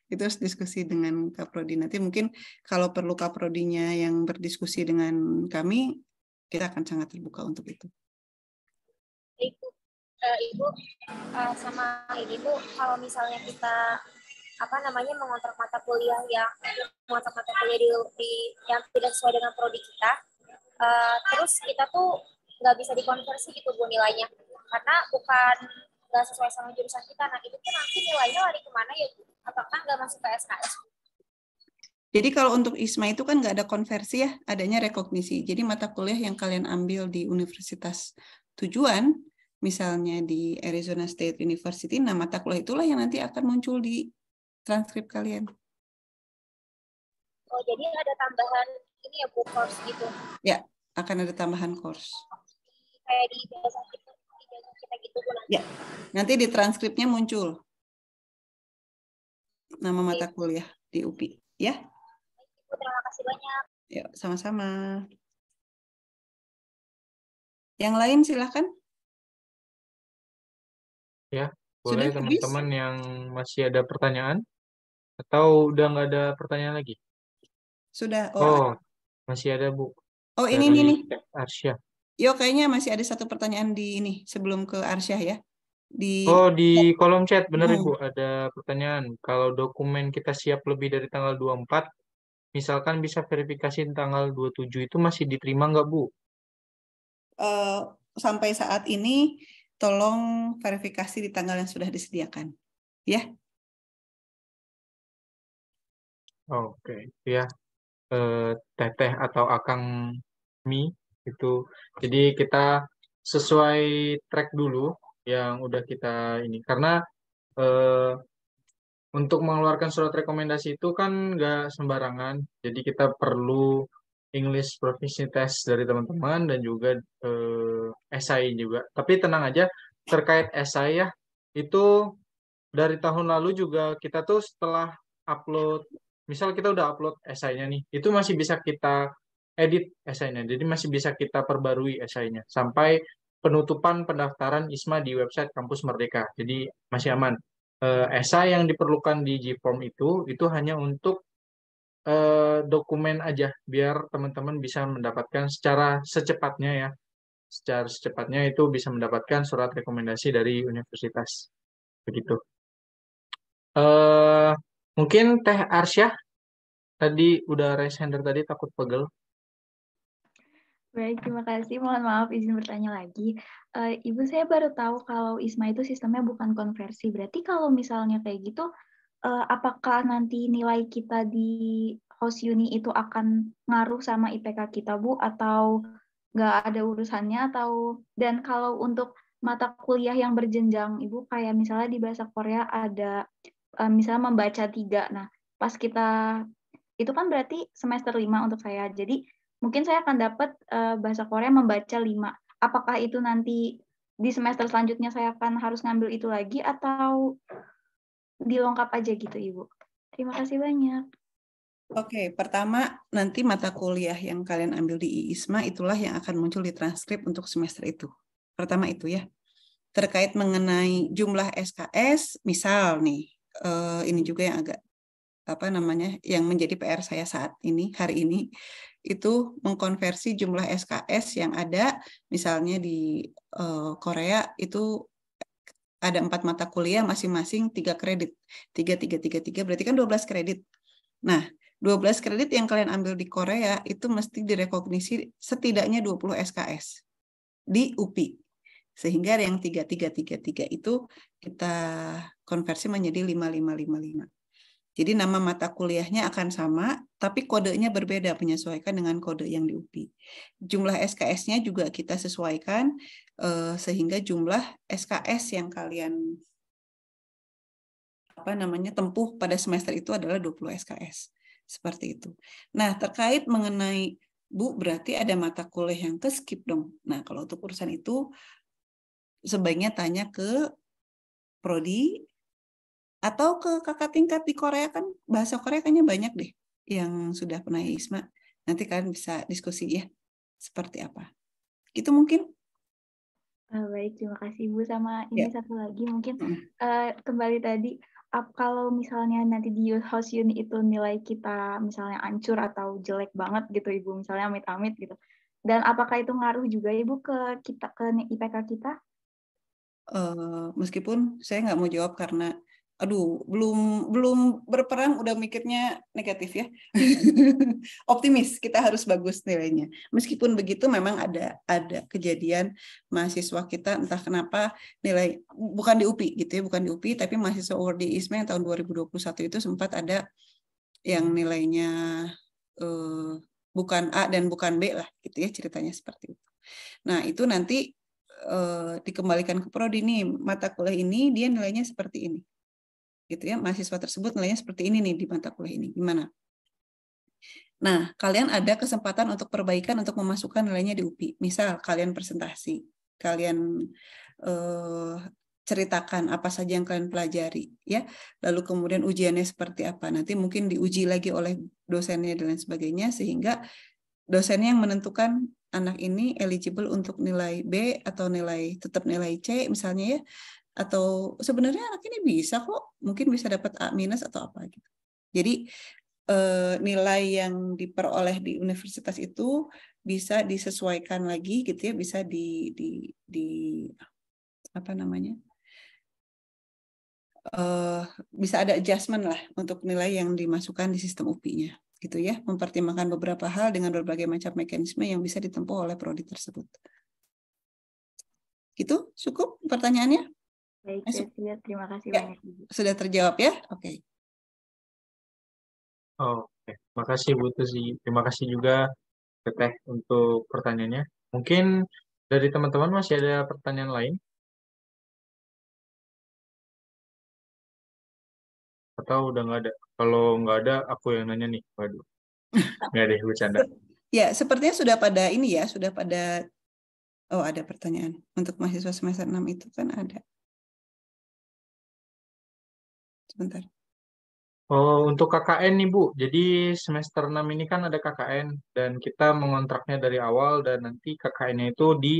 Itu harus diskusi dengan Kaprodi. Nanti mungkin kalau perlu Kaprodinya yang berdiskusi dengan kami, kita akan sangat terbuka untuk itu. Ibu, sama ini Bu, kalau misalnya kita mengontrak mata kuliah yang yang tidak sesuai dengan prodi kita, terus kita tuh nggak bisa dikonversi gitu Bu nilainya, karena bukan nggak sesuai sama jurusan kita. Nah itu tuh nanti nilainya lari kemana ya Bu? Apakah nggak masuk ke SKS? Jadi kalau untuk ISMA itu kan nggak ada konversi ya, adanya rekognisi. Jadi mata kuliah yang kalian ambil di universitas tujuan, misalnya di Arizona State University, nah mata kuliah itulah yang nanti akan muncul di transkrip kalian. Oh, jadi ada tambahan ini ya Bu, course gitu? Ya, akan ada tambahan course. Kayak di ijazah kita gitu Bu nanti? Ya, nanti di transkripnya muncul nama mata kuliah di UPI. Ya. Bu, terima kasih banyak. Ya, sama-sama. Yang lain silahkan. Ya, boleh teman-teman yang masih ada pertanyaan? Atau udah nggak ada pertanyaan lagi? Sudah. Oh, masih ada Bu. Oh, ini. Arsyah. Yo, kayaknya masih ada satu pertanyaan di ini sebelum ke Arsyah ya. Di kolom chat, benar Ibu, ada pertanyaan. Kalau dokumen kita siap lebih dari tanggal 24, misalkan bisa verifikasi tanggal 27, itu masih diterima nggak Bu? Sampai saat ini, tolong verifikasi di tanggal yang sudah disediakan. Ya. Oke, ya. Teteh atau Akang Mi itu. Jadi kita sesuai track dulu yang udah kita ini, karena untuk mengeluarkan surat rekomendasi itu kan nggak sembarangan, jadi kita perlu English Proficiency Test dari teman-teman dan juga essay juga. Tapi tenang aja, terkait essay ya, itu dari tahun lalu juga kita tuh setelah upload, misal kita udah upload essay-nya nih, itu masih bisa kita edit essay-nya, jadi masih bisa kita perbarui essay-nya sampai penutupan pendaftaran ISMA di website Kampus Merdeka. Jadi masih aman. Essay yang diperlukan di G-Form itu hanya untuk dokumen aja, biar teman-teman bisa mendapatkan secara secepatnya itu bisa mendapatkan surat rekomendasi dari universitas. Begitu. Mungkin Teh Arsyah tadi udah raise hand tadi, takut pegel. Baik, terima kasih. Mohon maaf izin bertanya lagi. Ibu, saya baru tahu kalau ISMA itu sistemnya bukan konversi. Berarti kalau misalnya kayak gitu, apakah nanti nilai kita di host uni itu akan ngaruh sama IPK kita, Bu? Atau nggak ada urusannya? Dan kalau untuk mata kuliah yang berjenjang, Ibu, kayak misalnya di bahasa Korea ada misalnya membaca 3. Nah, pas kita, itu kan berarti semester 5 untuk saya. Jadi, mungkin saya akan dapat bahasa Korea membaca 5. Apakah itu nanti di semester selanjutnya saya akan harus ngambil itu lagi atau dilengkap aja gitu, Ibu? Terima kasih banyak. Oke, pertama nanti mata kuliah yang kalian ambil di ISMA itulah yang akan muncul di transkrip untuk semester itu. Pertama itu ya. Terkait mengenai jumlah SKS, misal nih, ini juga yang agak yang menjadi PR saya hari ini, itu mengkonversi jumlah SKS yang ada, misalnya di Korea itu ada 4 mata kuliah masing-masing 3 kredit. 3, berarti kan 12 kredit. Nah, 12 kredit yang kalian ambil di Korea itu mesti direkognisi setidaknya 20 SKS di UPI. Sehingga yang 3333 itu kita konversi menjadi 5555. Jadi nama mata kuliahnya akan sama, tapi kodenya berbeda, menyesuaikan dengan kode yang di UPI. Jumlah SKS-nya juga kita sesuaikan, sehingga jumlah SKS yang kalian tempuh pada semester itu adalah 20 SKS. Seperti itu. Nah, terkait mengenai Bu, berarti ada mata kuliah yang ke-skip dong. Nah, kalau untuk urusan itu, sebaiknya tanya ke prodi, atau ke kakak tingkat di Korea, kan bahasa Korea kayaknya banyak deh yang sudah pernah ISMA. Nanti kalian bisa diskusi ya, seperti apa. Itu mungkin. Baik, terima kasih Bu. Sama ini Ya. satu lagi mungkin kembali tadi, kalau misalnya nanti di house unit itu nilai kita misalnya hancur atau jelek banget gitu Ibu, misalnya amit-amit gitu. Dan apakah itu ngaruh juga Ibu ke kita, ke IPK kita? Meskipun saya nggak mau jawab karena belum berperang udah mikirnya negatif ya. Optimis, kita harus bagus nilainya. Meskipun begitu memang ada kejadian mahasiswa kita entah kenapa nilai bukan di UPI gitu ya, bukan di UPI, tapi mahasiswa award di ISMA yang tahun 2021 itu sempat ada yang nilainya bukan A dan bukan B lah gitu ya, ceritanya seperti itu. Nah, itu nanti dikembalikan ke prodi nih, mata kuliah ini dia nilainya seperti ini. Gitu ya, mahasiswa tersebut nilainya seperti ini nih di mata kuliah ini. Gimana? Nah, kalian ada kesempatan untuk perbaikan untuk memasukkan nilainya di UPI. Misal kalian presentasi, kalian ceritakan apa saja yang kalian pelajari, ya. Lalu kemudian ujiannya seperti apa. Nanti mungkin diuji lagi oleh dosennya dan lain sebagainya, sehingga dosennya yang menentukan anak ini eligible untuk nilai B atau tetap nilai C misalnya ya. Atau sebenarnya anak ini bisa kok, mungkin bisa dapat A- atau apa gitu. Jadi nilai yang diperoleh di universitas itu bisa disesuaikan lagi gitu ya, bisa apa namanya, bisa ada adjustment lah untuk nilai yang dimasukkan di sistem UPI-nya gitu ya, mempertimbangkan beberapa hal dengan berbagai macam mekanisme yang bisa ditempuh oleh prodi tersebut. Gitu, cukup pertanyaannya? Baik, terima kasih ya, banyak Ibu. Sudah terjawab ya? Oke. Oke, makasih Bu Tuzi. Terima kasih juga Teteh untuk pertanyaannya. Mungkin dari teman-teman masih ada pertanyaan lain? Atau udah nggak ada? Kalau nggak ada, aku yang nanya nih. Waduh, nggak deh, bercanda. Ya, sepertinya sudah pada ini ya, sudah pada, oh ada pertanyaan. Untuk mahasiswa semester 6 itu kan ada. Sebentar. Oh, untuk KKN nih Bu, jadi semester 6 ini kan ada KKN dan kita mengontraknya dari awal dan nanti KKN-nya itu di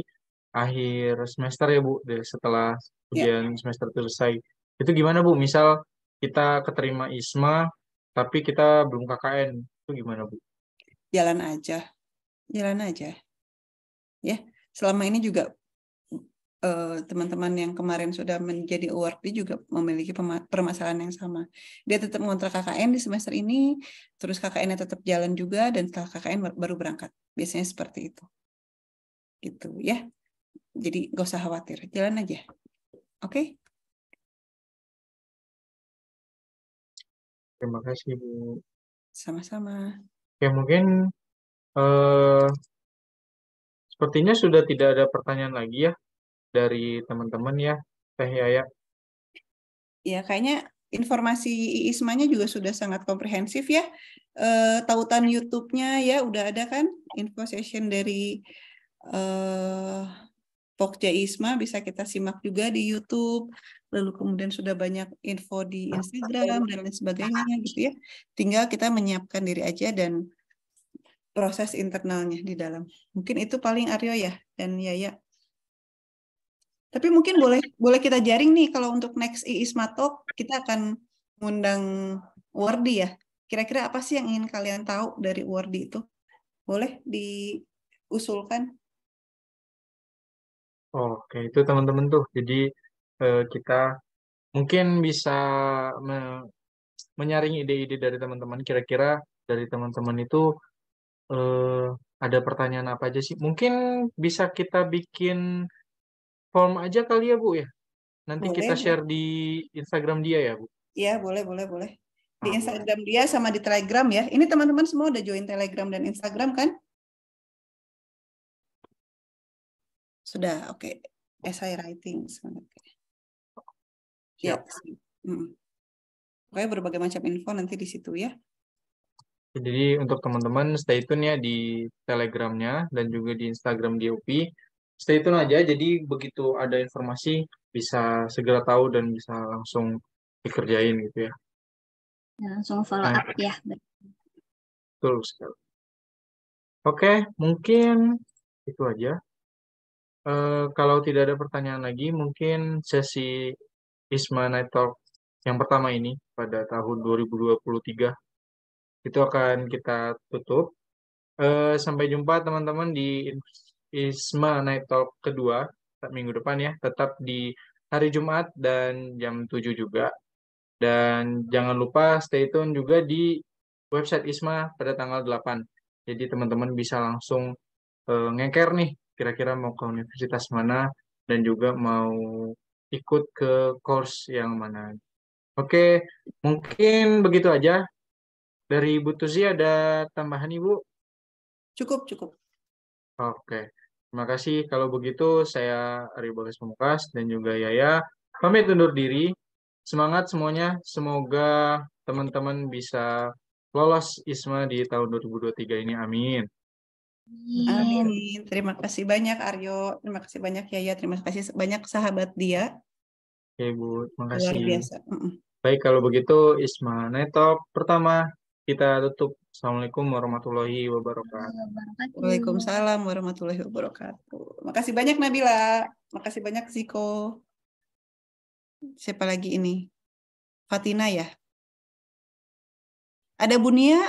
akhir semester ya Bu, setelah ujian semester selesai. Itu gimana Bu? Misal kita keterima ISMA tapi kita belum KKN, itu gimana Bu? Jalan aja. Ya, selama ini juga teman-teman yang kemarin sudah menjadi awardee juga memiliki permasalahan yang sama. Dia tetap mengontrak KKN di semester ini, terus KKN-nya tetap jalan juga, dan setelah KKN baru berangkat. Biasanya seperti itu. Gitu ya. Jadi nggak usah khawatir, jalan aja. Oke? Terima kasih Bu. Sama-sama. Ya mungkin sepertinya sudah tidak ada pertanyaan lagi ya dari teman-teman ya, Teh Yaya. Ya, kayaknya informasi IISMA-nya juga sudah sangat komprehensif ya. Tautan YouTube-nya ya udah ada kan, info session dari Pokja ISMA bisa kita simak juga di YouTube. Lalu kemudian sudah banyak info di Instagram dan lain sebagainya gitu ya. Tinggal kita menyiapkan diri aja dan proses internalnya di dalam. Mungkin itu paling Aryo ya dan Yaya. Tapi mungkin boleh kita jaring nih kalau untuk next IISMA Talk kita akan mengundang awardee ya. Kira-kira apa sih yang ingin kalian tahu dari awardee itu? Boleh diusulkan? Oke, itu teman-teman tuh. Jadi kita mungkin bisa menyaring ide-ide dari teman-teman. Kira-kira dari teman-teman itu ada pertanyaan apa aja sih? Mungkin bisa kita bikin form aja kali ya Bu ya. Nanti Boleh, kita boleh. share di Instagram dia ya Bu. Iya, boleh, boleh, boleh. Di Oh, boleh. Instagram dia sama di Telegram ya. Ini teman-teman semua udah join Telegram dan Instagram kan? Sudah, oke. Essay writing. Oke. Ya. Siap. Pokoknya berbagai macam info nanti di situ ya. Jadi untuk teman-teman stay tune ya di Telegramnya dan juga di Instagram DOP. Stay tune aja, jadi begitu ada informasi bisa segera tahu dan bisa langsung dikerjain gitu ya. Langsung follow Nah, up ya. betul sekali. Oke, mungkin itu aja. Kalau tidak ada pertanyaan lagi, mungkin sesi ISMA Night Talk yang pertama ini pada tahun 2023 itu akan kita tutup. Sampai jumpa teman-teman di ISMA Night Talk kedua minggu depan ya, tetap di hari Jumat dan jam 7 juga. Dan jangan lupa stay tune juga di website ISMA pada tanggal 8. Jadi teman-teman bisa langsung ngeker nih, kira-kira mau ke universitas mana dan juga mau ikut ke course yang mana. Oke, mungkin begitu aja. Dari Ibu Tuzi ada tambahan Ibu? Cukup, cukup. Oke, terima kasih. Kalau begitu saya Aryo Bagas Pamungkas dan juga Yaya pamit undur diri. Semangat semuanya. Semoga teman-teman bisa lolos ISMA di tahun 2023 ini. Amin. Amin. Terima kasih banyak Aryo. Terima kasih banyak Yaya. Terima kasih banyak sahabat dia. Oke, Bu. Terima Luar kasih. biasa. Baik, kalau begitu ISMA Night Talk pertama kita tutup. Assalamualaikum warahmatullahi wabarakatuh. Waalaikumsalam warahmatullahi wabarakatuh. Makasih banyak Nabila. Makasih banyak Ziko. Siapa lagi ini? Fatina ya? Ada Bunia?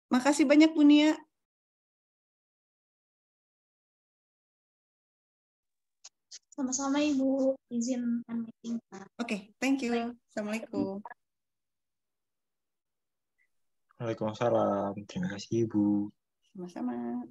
Makasih banyak Bunia. Sama-sama Ibu, izin unmuting. Oke, thank you. Assalamualaikum. Waalaikumsalam. Terima kasih Ibu. Sama-sama.